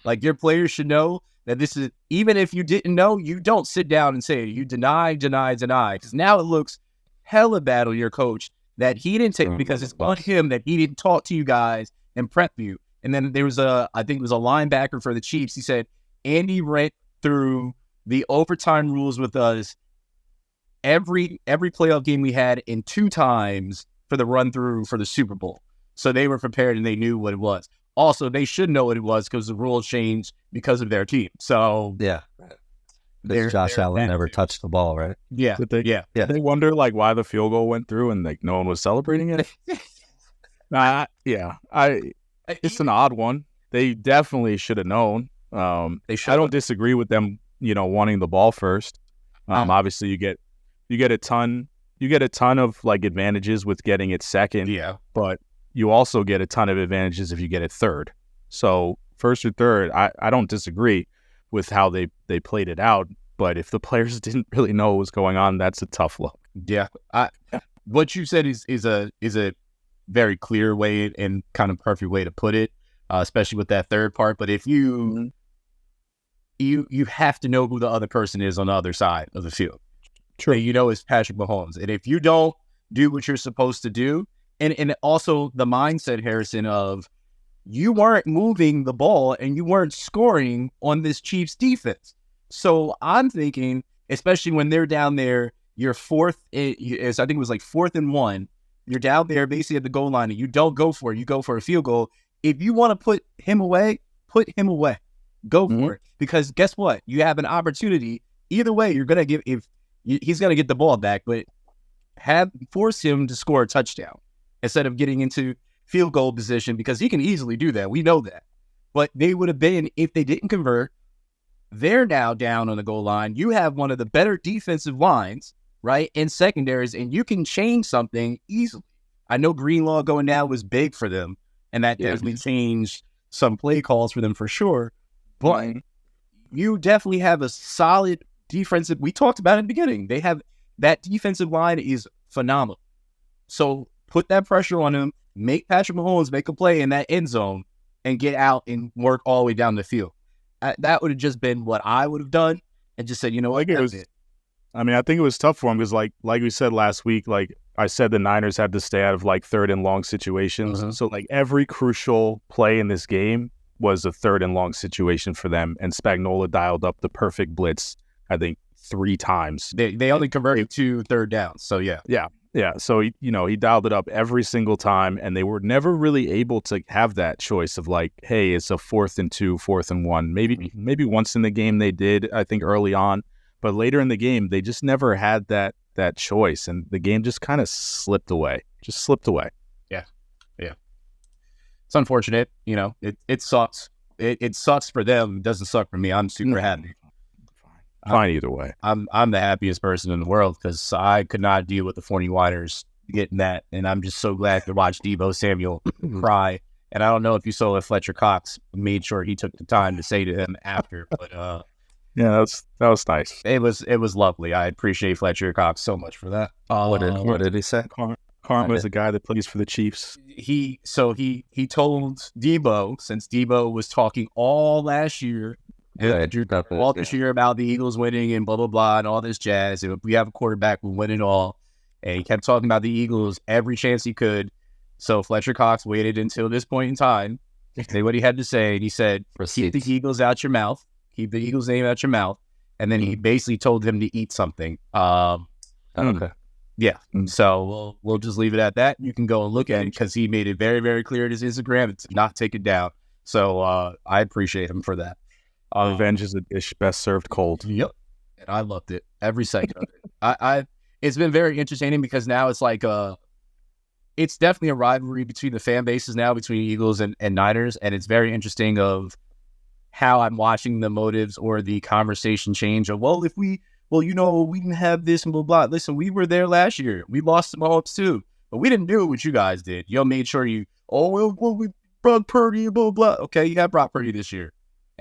Like your players should know that this is, even if you didn't know, you don't sit down and say, you deny. Because now it looks hella bad on your coach that he didn't take, because it's on him that he didn't talk to you guys and prep you. And then there was I think it was a linebacker for the Chiefs. He said, Andy went through the overtime rules with us every playoff game we had in 2 times for the run through for the Super Bowl. So they were prepared and they knew what it was. Also, they should know what it was because the rules changed because of their team. So yeah, Josh Allen never touched the ball, right? Yeah, Did they wonder like why the field goal went through and like no one was celebrating it? It's an odd one. They definitely should have known. They should. I don't disagree with them, wanting the ball first. Obviously, you get a ton of like advantages with getting it second. Yeah, but you also get a ton of advantages if you get it third. So first or third, I don't disagree with how they played it out. But if the players didn't really know what was going on, that's a tough look. Yeah, what you said is a very clear way and kind of perfect way to put it, especially with that third part. But if you have to know who the other person is on the other side of the field. True. It's Patrick Mahomes. And if you don't do what you're supposed to do, and also the mindset, Harrison, of you weren't moving the ball and you weren't scoring on this Chiefs defense. So I'm thinking, especially when they're down there, you're fourth, I think it was like 4th and 1. You're down there basically at the goal line and you don't go for it. You go for a field goal. If you want to put him away, put him away. Go for it. Because guess what? You have an opportunity. Either way, you're going to he's going to get the ball back, but force him to score a touchdown instead of getting into field goal position, because he can easily do that. We know that. But they would have been, if they didn't convert, they're now down on the goal line. You have one of the better defensive lines, right, and secondaries, and you can change something easily. I know Greenlaw going down was big for them, and that definitely changed some play calls for them for sure. But you definitely have a solid defensive. We talked about it in the beginning. They have that defensive line is phenomenal. So put that pressure on him, make Patrick Mahomes make a play in that end zone and get out and work all the way down the field. That would have just been what I would have done and just said, what, that's it. I mean, I think it was tough for him because like we said last week, like I said, the Niners had to stay out of like 3rd and long situations. So like every crucial play in this game was a 3rd and long situation for them. And Spagnuolo dialed up the perfect blitz, I think 3 times. They only converted to 3rd down. So yeah. Yeah. So he dialed it up every single time, and they were never really able to have that choice of like, hey, it's a 4th and 2, 4th and 1. Maybe once in the game they did, I think early on, but later in the game they just never had that choice, and the game just kind of slipped away. Yeah. It's unfortunate. It sucks. It sucks for them. It doesn't suck for me. I'm super happy. Fine either way. I'm the happiest person in the world because I could not deal with the 49ers getting that, and I'm just so glad to watch Deebo Samuel cry. And I don't know if you saw if Fletcher Cox made sure he took the time to say to him after, but yeah, that was nice. It was lovely. I appreciate Fletcher Cox so much for that. What did he say? Karma is a guy that plays for the Chiefs. He told Deebo, since Deebo was talking all last year. All this year about the Eagles winning and blah, blah, blah, and all this jazz. And if we have a quarterback, we'll win it all. And he kept talking about the Eagles every chance he could. So Fletcher Cox waited until this point in time to say what he had to say. And he said, keep the Eagles out your mouth. Keep the Eagles' name out your mouth. And then he basically told him to eat something. Okay. Yeah. So we'll just leave it at that. You can go and look at it because he made it very, very clear in his Instagram to not take it down. So I appreciate him for that. Revenge is a dish best served cold. Yep. And I loved it. Every second of it. It's been very entertaining because now it's like it's definitely a rivalry between the fan bases now, between Eagles and Niners. And it's very interesting of how I'm watching the motives or the conversation change of, we didn't have this and blah, blah. Listen, we were there last year. We lost some hopes too. But we didn't do what you guys did. Y'all made sure we brought Purdy, blah, blah. Okay, you got Brock Purdy this year.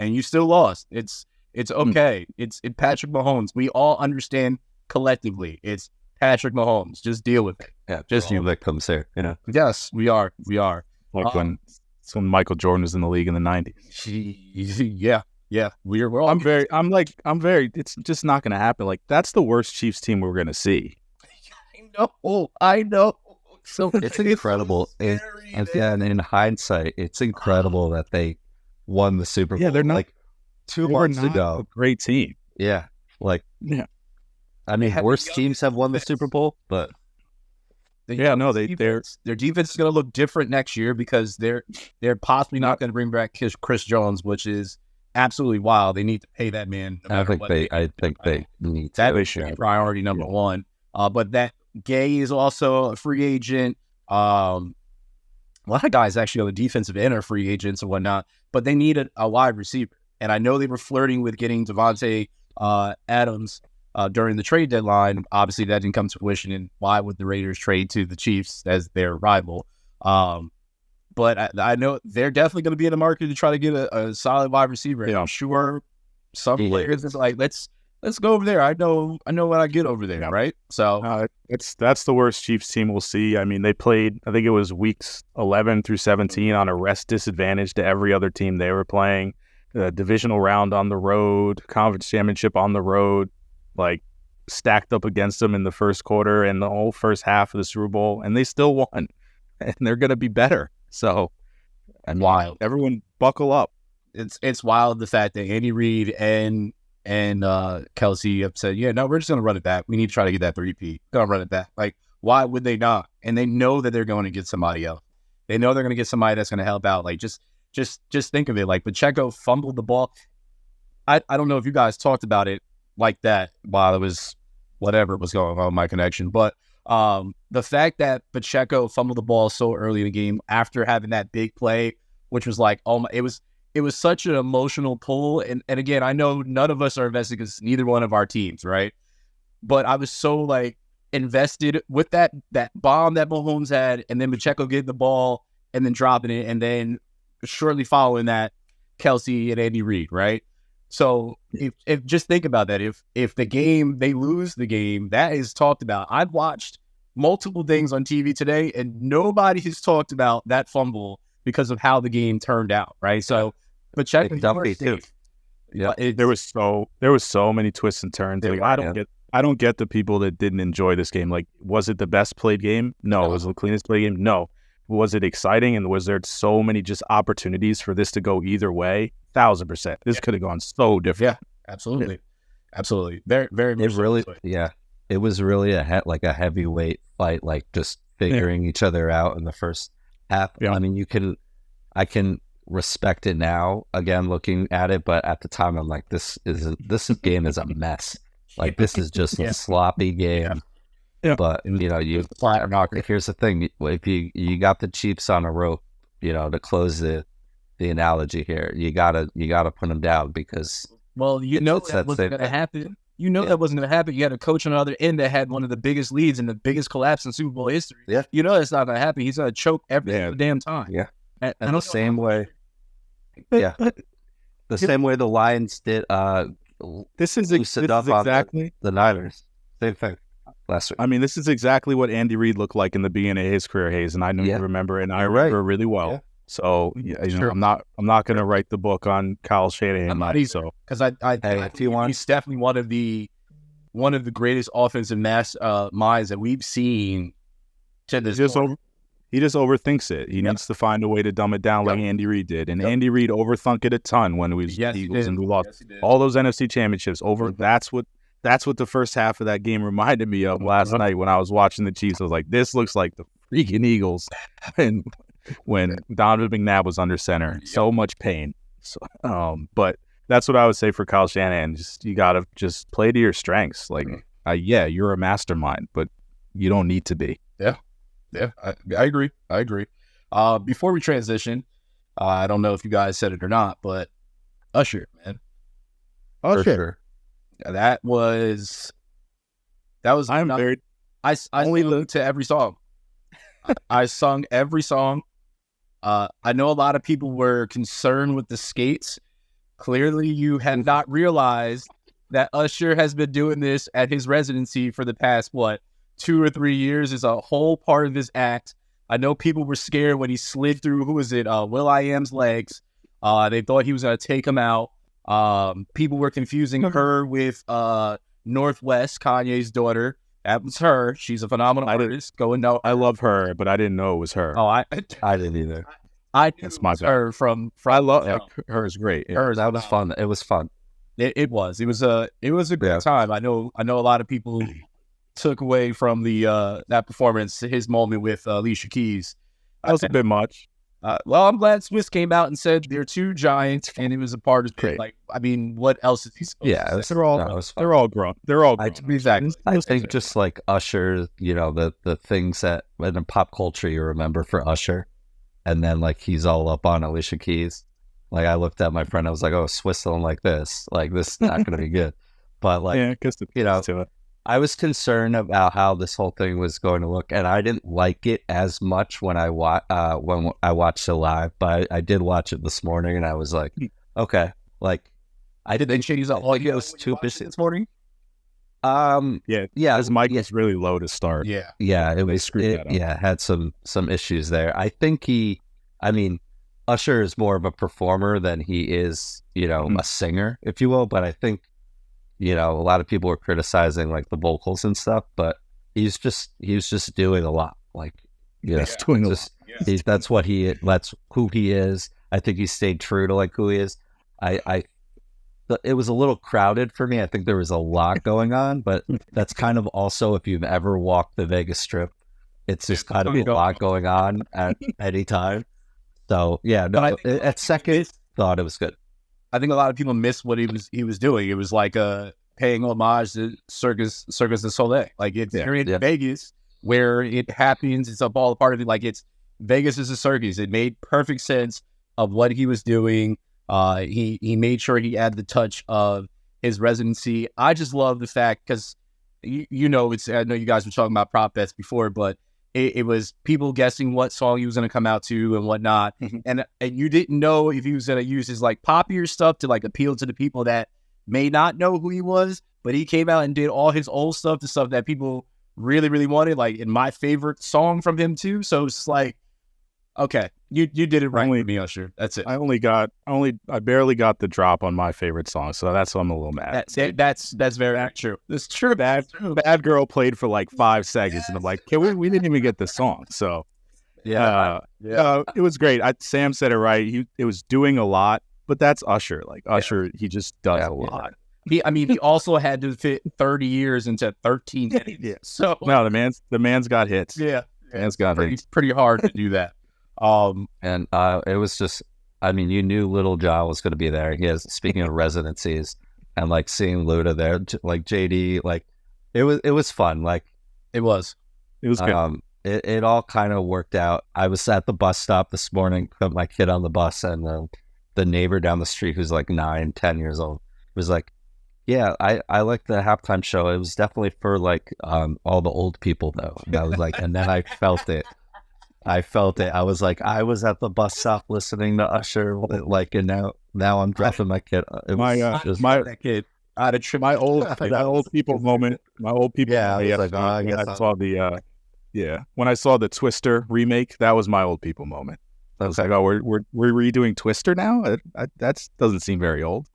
And you still lost. It's okay. It's Patrick Mahomes. We all understand collectively. It's Patrick Mahomes. Just deal with it. Yeah, just you victims here. Yes, we are. Like when Michael Jordan was in the league in the 90s. Yeah. We're all. I'm very. It's just not going to happen. Like that's the worst Chiefs team we're going to see. I know. So it's incredible. Again, in hindsight, it's incredible that they won the Super Bowl. Yeah, they're not like 2 months ago. A great team. Yeah, yeah. I mean, worse teams have won the Super Bowl, but their defense is going to look different next year because they're possibly not going to bring back Chris Jones, which is absolutely wild. They need to pay that man. I think they need that. They should be priority number one. But that Gay is also a free agent. A lot of guys actually on the defensive end are free agents and whatnot, but they need a wide receiver. And I know they were flirting with getting Devontae Adams during the trade deadline. Obviously, that didn't come to fruition. And why would the Raiders trade to the Chiefs as their rival? But I know they're definitely going to be in the market to try to get a solid wide receiver. And I'm sure some players is like, let's go over there. I know what I get over there, right? So that's the worst Chiefs team we'll see. I mean, they played, I think it was weeks 11 through 17 on a rest disadvantage to every other team they were playing. The divisional round on the road, conference championship on the road, like stacked up against them in the first quarter and the whole first half of the Super Bowl, and they still won. And they're going to be better. So, wild. Everyone buckle up. It's wild the fact that Andy Reid and Kelsey have said, yeah, no, we're just going to run it back. We need to try to get that 3P. Going to run it back. Like, why would they not? And they know that they're going to get somebody else. They know they're going to get somebody that's going to help out. Like, just think of it. Like, Pacheco fumbled the ball. I don't know if you guys talked about it like that while it was whatever was going on with my connection. But the fact that Pacheco fumbled the ball so early in the game after having that big play, which was like, it was such an emotional pull. And again, I know none of us are invested because neither one of our teams, right? But I was so like invested with that bomb that Mahomes had, and then Pacheco getting the ball and then dropping it, and then shortly following that, Kelsey and Andy Reid, right? So if just think about that. If they lose the game, that is talked about. I've watched multiple things on TV today, and nobody has talked about that fumble because of how the game turned out, right? So, but check too. Yeah, there was so many twists and turns. Like, I don't get the people that didn't enjoy this game. Like, was it the best played game? No. Was it the cleanest played game? No. Was it exciting? And was there so many just opportunities for this to go either way? 1,000%. This could have gone so different. Yeah, absolutely. Very, very. It really, it was really a heavyweight fight. Like just figuring each other out in the first half. Yeah. I mean, I can respect it now. Again, looking at it, but at the time, I'm like, this game is a mess. Like this is just a sloppy game. Yeah. But here's the thing: if you got the Chiefs on a rope, to close the analogy here, you gotta put them down because that wasn't going to happen. That wasn't going to happen. You had a coach on the other end that had one of the biggest leads and the biggest collapse in Super Bowl history. Yeah, that's not going to happen. He's going to choke every damn time. Yeah, and the same way. Yeah, the same way the Lions did. This is exactly the Niners. Same thing. Last week. I mean, this is exactly what Andy Reid looked like in the beginning of his career, Hayes, and I know you remember, and I remember really well. Yeah. So I'm not going to write the book on Kyle Shanahan. I'm not either. So because he's definitely one of the greatest offensive minds that we've seen to this point. He just overthinks it. He needs to find a way to dumb it down like Andy Reid did. And Andy Reid overthunk it a ton when it was the Eagles, and we lost all those NFC championships over. Mm-hmm. That's what the first half of that game reminded me of last night when I was watching the Chiefs. I was like, this looks like the freaking Eagles. And when Donovan McNabb was under center, so much pain. So, but that's what I would say for Kyle Shanahan. You got to just play to your strengths. Like, you're a mastermind, but you don't need to be. Yeah, I agree. Before we transition, I don't know if you guys said it or not, but Usher, man. Usher. Sure. That was. I only listened to every song. I sung every song. I know a lot of people were concerned with the skates. Clearly, you had not realized that Usher has been doing this at his residency for the past, 2 or 3 years. It's a whole part of this act. I know people were scared when he slid through, who was it, Will.i.am's legs. They thought he was going to take him out. People were confusing her with Northwest, Kanye's daughter. That was her. She's a phenomenal artist. I love her, but I didn't know it was her. Oh, I didn't either. I knew That's my it was her from I love her. Is great. Yeah. That was fun. It was fun. It was a great time. I know a lot of people took away from the that performance his moment with Alicia Keys. That was a bit much. Well, I'm glad Swiss came out and said they're two giants, and it was a part of it. Like, I mean, what else is he supposed to say? They're all grown. They're all grown. Exactly. I think just like Usher, the things that in pop culture you remember for Usher, and then like he's all up on Alicia Keys. Like I looked at my friend, I was like, "Oh, Swiss don't like this. Like this is not going to be good." But like, I guess to it. I was concerned about how this whole thing was going to look, and I didn't like it as much when I watched it live. But I did watch it this morning, and I was like, okay, like I didn't change all. It was too busy this morning. His mic was really low to start. Yeah, it was. Had some issues there. I think Usher is more of a performer than he is, a singer, if you will. But I think. A lot of people were criticizing like the vocals and stuff, but he was just doing a lot. Like, doing a lot. That's who he is. I think he stayed true to like who he is. It was a little crowded for me. I think there was a lot going on, but that's kind of also if you've ever walked the Vegas Strip, it's just kind of a lot going on at any time. So at second thought it was good. I think a lot of people missed what he was doing. It was like paying homage to Circus du Soleil. Like it's in Vegas where it happens. It's all a part of it. Like it's Vegas is a circus. It made perfect sense of what he was doing. He made sure he added the touch of his residency. I just love the fact because I know you guys were talking about prop bets before, but it was people guessing what song he was going to come out to and whatnot. Mm-hmm. And you didn't know if he was going to use his like poppier stuff to like appeal to the people that may not know who he was, but he came out and did all his old stuff, the stuff that people really, really wanted. Like in my favorite song from him too. So it's just like, okay, you did it right with me, Usher. That's it. I barely got the drop on my favorite song, so that's why I'm a little mad. That's very true. It's true. Bad Girl played for like 5 seconds, and I'm like, we didn't even get the song. So it was great. Sam said it right. It was doing a lot, but that's Usher. Like Usher, he just does a lot. He also had to fit 30 years into 13 minutes. So no, the man's got hits. Yeah, man's got hits. Pretty hard to do that. And it was just, you knew Little John was going to be there. He has, speaking of residencies and like seeing Luda there, like JD, like it was fun. Like it was good. It all kind of worked out. I was at the bus stop this morning, put my kid on the bus, and the neighbor down the street who's like 9-10 years old was like, yeah, I like the halftime show. It was definitely for like all the old people though. And I was like, and then I felt it. I was like, I was at the bus stop listening to Usher, like, and now I'm dropping my kid. That kid. My old people moment. My old people. Yeah, when I saw the Twister remake, that was my old people moment. I was like, oh, we're redoing Twister now. That doesn't seem very old.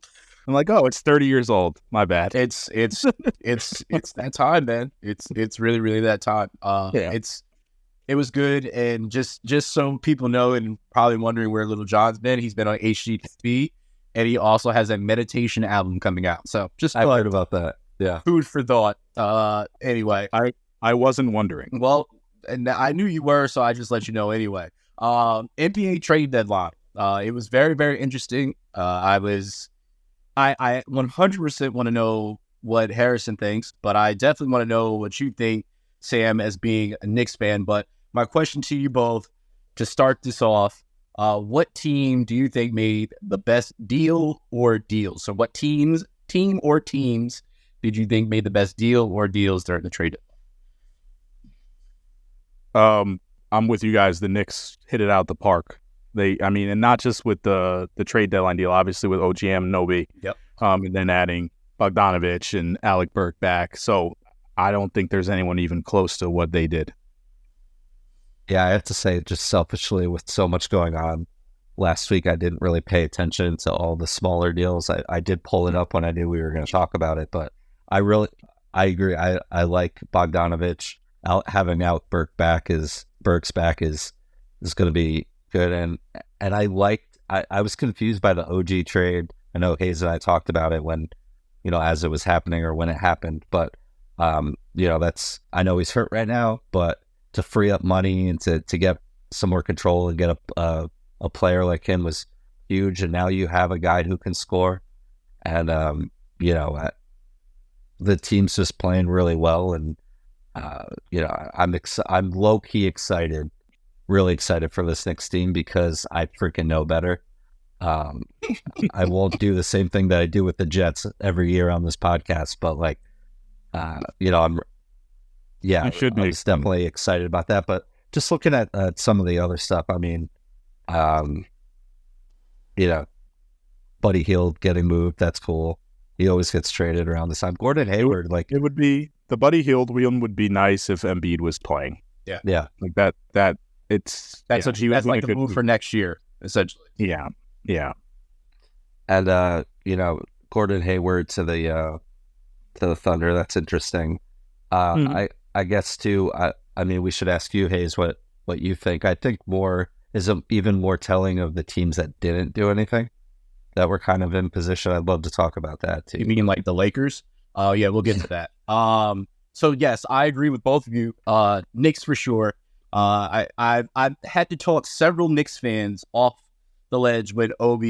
I'm like, oh, it's 30 years old. My bad. It's that time, man. It's really, really that time. It was good, and just so people know, and probably wondering where Little John's been, he's been on HGTV, and he also has a meditation album coming out. So just I heard about that. Yeah, food for thought. Anyway, I wasn't wondering. Well, and I knew you were, so I just let you know anyway. NBA trade deadline. It was very, very interesting. I 100% want to know what Harrison thinks, but I definitely want to know what you think, Sam, as being a Knicks fan. But my question to you both, to start this off, what team do you think made the best deal or deals? So what team or teams did you think made the best deal or deals during the trade deadline? I'm with you guys. The Knicks hit it out the park. And not just with the trade deadline deal, obviously with OG Anunoby. Yep. And then adding Bogdanovich and Alec Burke back. So I don't think there's anyone even close to what they did. Yeah, I have to say, just selfishly, with so much going on last week, I didn't really pay attention to all the smaller deals. I did pull it up when I knew we were going to talk about it, but I agree. I like Bogdanovich. Having out Burks back is going to be good. And I was confused by the OG trade. I know Hayes and I talked about it when, as it was happening or when it happened, but I know he's hurt right now, but to free up money and to get some more control and get a player like him was huge. And now you have a guy who can score, and the team's just playing really well. And I'm low key excited, really excited for this next team because I freaking know better. I won't do the same thing that I do with the Jets every year on this podcast, but I was definitely excited about that. But just looking at some of the other stuff, I mean, Buddy Hield getting moved, that's cool. He always gets traded around this time. Gordon Hayward, it would be the Buddy Hield one would be nice if Embiid was playing. Yeah, like that. That's what he was like the move for next year, essentially. Yeah. And Gordon Hayward to the Thunder. That's interesting. I guess too. I mean, we should ask you, Hayes, what you think. I think more is even more telling of the teams that didn't do anything, that were kind of in position. I'd love to talk about that too. You mean like the Lakers? Oh yeah, we'll get into that. So yes, I agree with both of you. Knicks for sure. I've had to talk several Knicks fans off the ledge when OG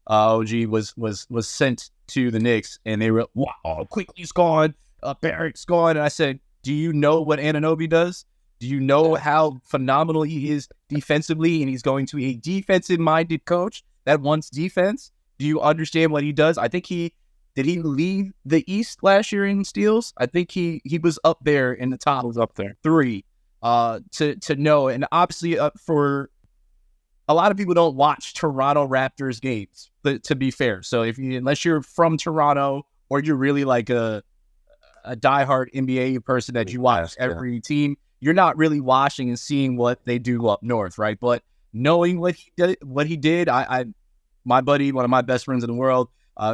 was sent to the Knicks, and they were, wow, Quickly's gone, Barrett's gone, and I said, do you know what Anunoby does? Do you know how phenomenal he is defensively? And he's going to a defensive-minded coach that wants defense. Do you understand what he does? I think did he lead the East last year in steals? I think he was up there in the top. Was up there 3 to know. And obviously, for a lot of people don't watch Toronto Raptors games, but to be fair. So unless you're from Toronto or you're really like a diehard NBA person that you watch every team, you're not really watching and seeing what they do up north, right? But knowing what he did, my buddy, one of my best friends in the world,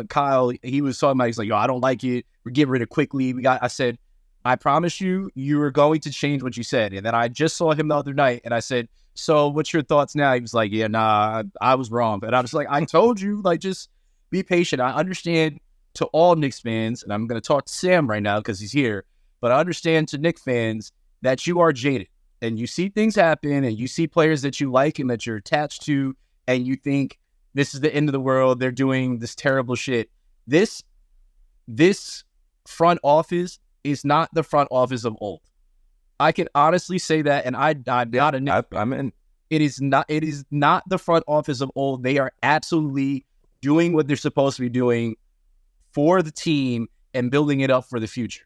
Kyle, he was talking about, he's like, yo, I don't like it. We're getting rid of Quickly. I said, I promise you are going to change what you said. And then I just saw him the other night and I said, so what's your thoughts now? He was like, yeah, nah, I was wrong. But I was like, I told you, like, just be patient. I understand to all Knicks fans, and I'm going to talk to Sam right now because he's here, but I understand to Knicks fans that you are jaded and you see things happen and you see players that you like and that you're attached to and you think this is the end of the world. They're doing this terrible shit. This front office is not the front office of old. I can honestly say that, and I'm not a Knicks fan. It is not the front office of old. They are absolutely doing what they're supposed to be doing for the team and building it up for the future.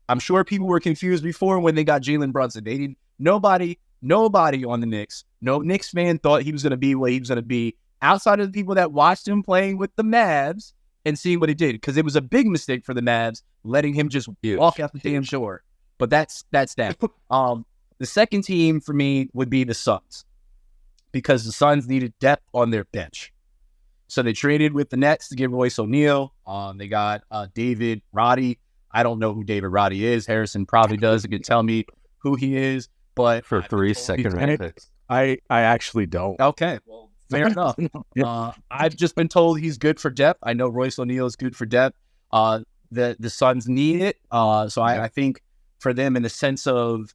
I'm sure people were confused before when they got Jalen Brunson. Nobody on the Knicks, no Knicks fan thought he was going to be what he was going to be outside of the people that watched him playing with the Mavs and seeing what he did. Because it was a big mistake for the Mavs letting him just walk out the damn shore. But that's that. The second team for me would be the Suns, because the Suns needed depth on their bench. So they traded with the Nets to get Royce O'Neal. They got David Roddy. I don't know who David Roddy is. Harrison probably does. He can tell me who he is. But for 3 second picks. I actually don't. Okay, well, fair enough. I've just been told he's good for depth. I know Royce O'Neal is good for depth. The Suns need it. So I think for them, in the sense of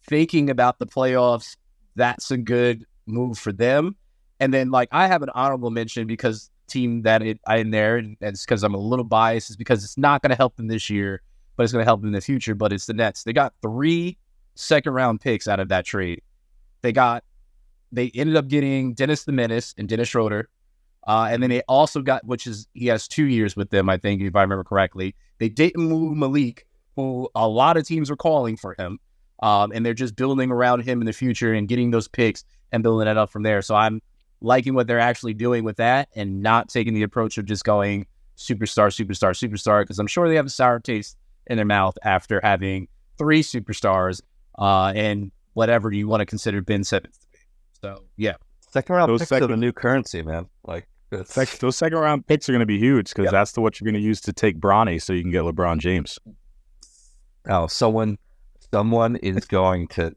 thinking about the playoffs, that's a good move for them. And then, like, I have an honorable mention because team that I'm in there, and it's because I'm a little biased, is because it's not going to help them this year, but it's going to help them in the future. But it's the Nets. They got 3 second-round picks out of that trade. They ended up getting Dennis the Menace and Dennis Schroeder. And then they also got, he has 2 years with them, I think, if I remember correctly. They didn't move Malik, who a lot of teams are calling for him. And they're just building around him in the future and getting those picks and building it up from there. So I'm liking what they're actually doing with that and not taking the approach of just going superstar, because I'm sure they have a sour taste in their mouth after having 3 superstars and whatever you want to consider Ben Simmons to be. So, yeah. Second round picks are the new currency, man. Like, those second round picks are going to be huge because that's what you're going to use to take Bronny so you can get LeBron James. Oh, someone is going to.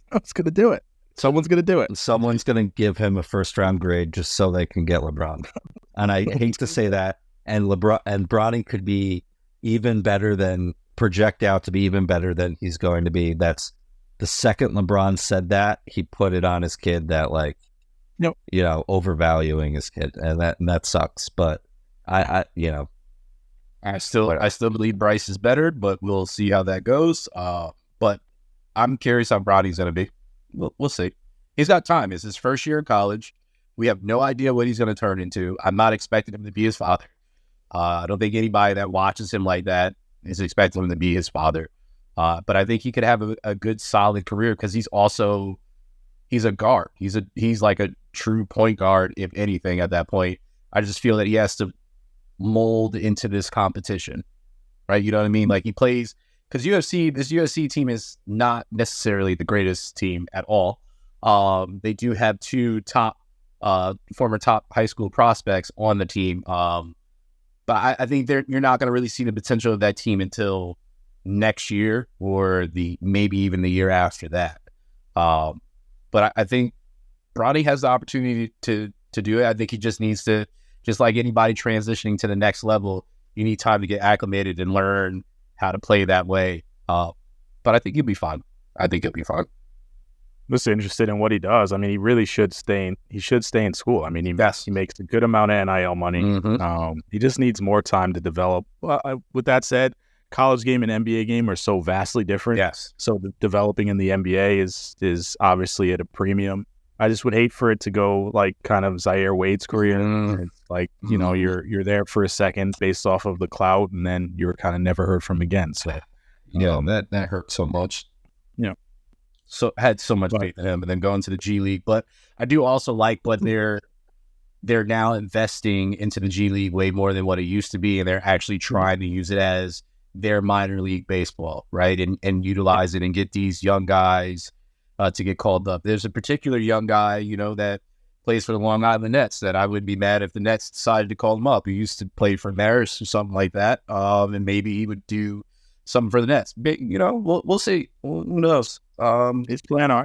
Someone's going to do it. Someone's going to do it. Someone's going to give him a first round grade just so they can get LeBron. And I hate to say that. And Bronny could be even better than project out to be even better than he's going to be. That's the second LeBron said that, he put it on his kid that overvaluing his kid, and that sucks. But I still believe Bryce is better, but we'll see how that goes. But I'm curious how Bronny's going to be. We'll see. He's got time. It's his first year in college. We have no idea what he's going to turn into. I'm not expecting him to be his father. I don't think anybody that watches him like that is expecting him to be his father. But I think he could have a good, solid career because he's a guard. He's like a true point guard, if anything, at that point. I just feel that he has to mold into this competition, right? You know what I mean? Like he plays, because this USC team is not necessarily the greatest team at all. They do have 2 former top high school prospects on the team. But I think you're not going to really see the potential of that team until next year or maybe even the year after that. But I think Bronny has the opportunity to do it. I think he just needs to, just like anybody transitioning to the next level, you need time to get acclimated and learn how to play that way. But I think he'll be fine. I'm just interested in what he does. I mean, he really should stay in school. I mean, he makes a good amount of NIL money. Mm-hmm. He just needs more time to develop. Well, with that said, college game and NBA game are so vastly different. Yes. So developing in the NBA is obviously at a premium. I just would hate for it to go like kind of Zaire Wade's career. It's like, you're there for a second based off of the clout, and then you're kind of never heard from again. So that hurt so much. Yeah. So had so much faith in him, and then going to the G League. But I do also like what they're now investing into the G League way more than what it used to be, and they're actually trying to use it as their minor league baseball, right? And utilize it and get these young guys to get called up. There's a particular young guy, that plays for the Long Island Nets that I would be mad if the Nets decided to call him up. He used to play for Marist or something like that, and maybe he would do something for the Nets. But, we'll see. Who knows? He's playing all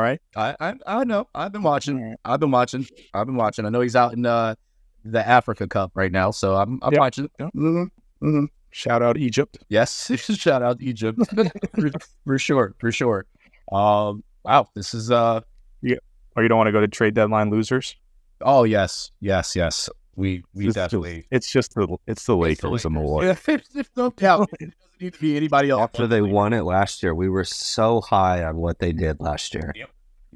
right. I know. I've been watching. I know he's out in the Africa Cup right now, so I'm watching. Yep. Mm-hmm. Shout out Egypt. Yes, shout out Egypt for sure. Wow, this is Or you don't want to go to trade deadline losers? Oh yes. We definitely. It's the Lakers and the Warriors. There's no doubt. It doesn't need to be anybody else. After they won it last year, we were so high on what they did last year. Yep.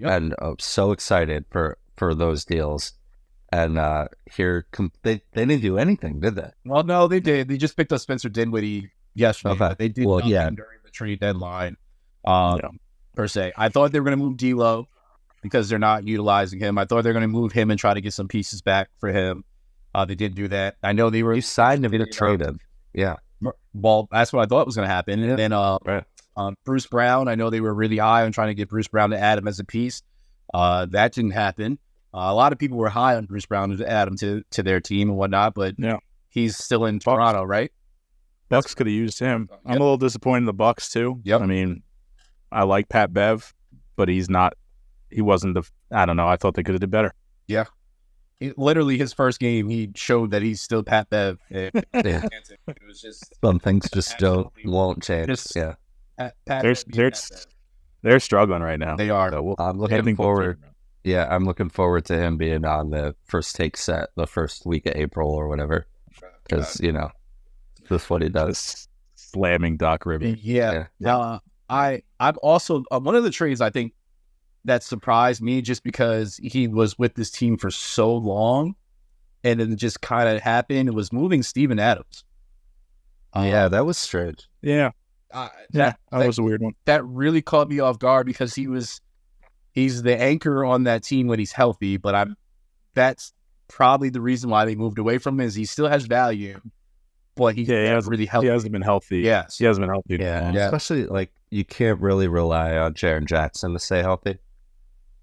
And so excited for those deals. And they didn't do anything, did they? Well, no, they did. They just picked up Spencer Dinwiddie yesterday. Okay. They did nothing during the trade deadline. Per se, I thought they were going to move D'Lo because they're not utilizing him. I thought they were going to move him and try to get some pieces back for him. They didn't do that. I know they were. You signed him to trade him. Yeah. Well, that's what I thought was going to happen. And then Bruce Brown, I know they were really high on trying to get Bruce Brown to add him as a piece. That didn't happen. A lot of people were high on Bruce Brown to add him to their team and whatnot, but he's still in Toronto, right? Bucks could have used him. I'm a little disappointed in the Bucks too. Yep. I mean, I like Pat Bev, but he wasn't I don't know. I thought they could have did better. Yeah. Literally his first game, he showed that he's still Pat Bev. It was just some things just won't change. They're struggling right now. They are. So I'm looking forward. Yeah, I'm looking forward to him being on the first take set the first week of April or whatever, because that's what he does. Slamming Doc Rivers. Yeah. I'm also one of the trades I think that surprised me just because he was with this team for so long, and it just kind of happened. It was moving Steven Adams. Yeah, that was strange. Yeah. That was a weird one. That really caught me off guard because he's the anchor on that team when he's healthy, but that's probably the reason why they moved away from him is he still has value, but he hasn't really helped. He hasn't been healthy. Yes. He hasn't been healthy. Yeah. Especially like you can't really rely on Jaren Jackson to stay healthy.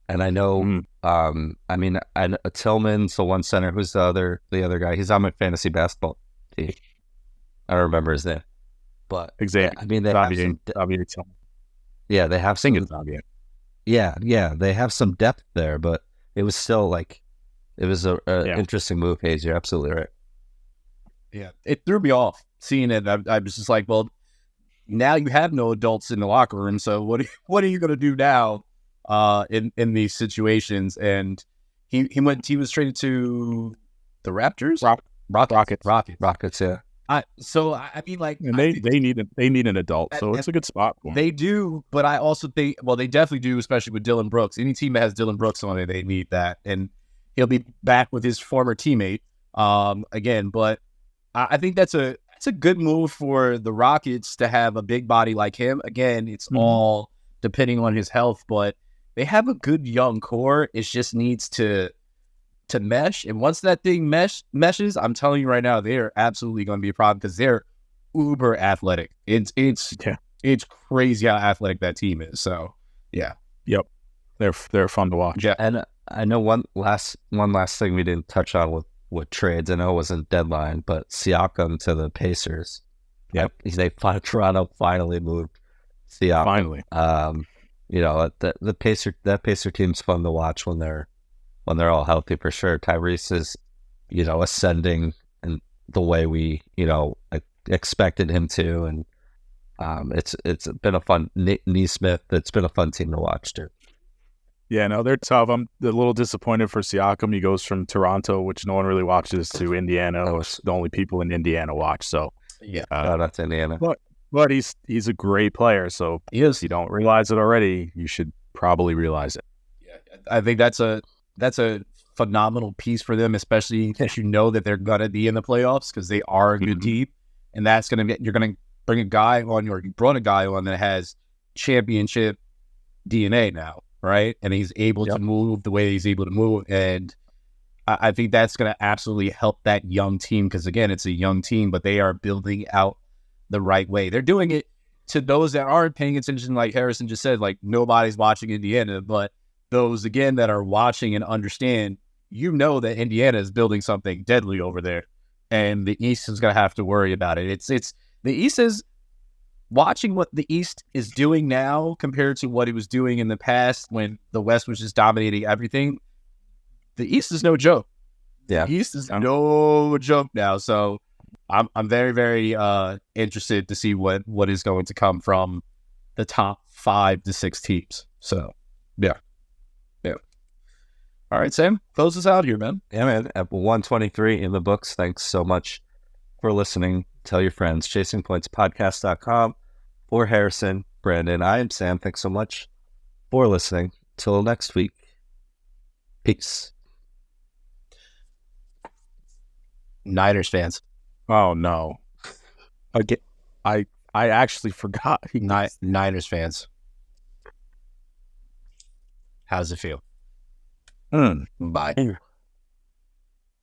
And I know, I mean, Tillman's the one center. Who's the other guy? He's on my fantasy basketball team. I don't remember his name, but Exactly. I mean, they have some. Yeah, they have some. Yeah, they have some depth there, but it was still like it was a interesting move. Hayes, you're absolutely right. Yeah, it threw me off seeing it. I was just like, well, now you have no adults in the locker room, so what are you going to do now in these situations? And he was traded to the Raptors, Rockets. Yeah, I mean, like, and they need an adult, so it's a good spot for them. They do, but I also think, well, they definitely do, especially with Dylan Brooks. Any team that has Dylan Brooks on it, they need that, and he'll be back with his former teammate again. But I think that's a good move for the Rockets to have a big body like him. Again, it's all depending on his health, but they have a good young core. It just needs to mesh, and once that thing meshes, I'm telling you right now, they're absolutely going to be a problem because they're uber athletic. It's crazy how athletic that team is. So yeah, they're fun to watch. Yeah, and I know one last thing we didn't touch on with trades. I know it wasn't deadline, but Siakam to the Pacers. Yep, Toronto finally moved Siakam. Finally, the Pacer team's fun to watch when they're all healthy for sure. Tyrese is, ascending in the way we, expected him to, and it's been a fun Neesmith. It's been a fun team to watch too. Yeah, no, they're tough. I'm a little disappointed for Siakam. He goes from Toronto, which no one really watches, to Indiana. The only people in Indiana watch. So yeah, that's Indiana. But he's a great player. So if you don't realize it already, you should probably realize it. Yeah, I think that's a phenomenal piece for them, especially as you know that they're gonna be in the playoffs because they are a good team, and that's you're gonna bring a guy on, or you brought a guy on that has championship DNA now, right? And he's able to move the way he's able to move, and I think that's gonna absolutely help that young team because again, it's a young team, but they are building out the right way. They're doing it to those that aren't paying attention, like Harrison just said, like nobody's watching Indiana, but those, again, that are watching and understand, that Indiana is building something deadly over there, and the East is going to have to worry about it. It's the East is watching what the East is doing now compared to what it was doing in the past when the West was just dominating everything. The East is no joke. Yeah, the East is no joke now. So I'm very, very interested to see what is going to come from the top 5 to 6 teams. So yeah. All right, Sam, close us out here, man. Yeah, man. At 123 in the books. Thanks so much for listening. Tell your friends. ChasingPointsPodcast.com. For Harrison, Brandon, I am Sam. Thanks so much for listening. Till next week. Peace. Niners fans. Oh no! Again, I actually forgot. Niners fans. How does it feel? Mm. Bye.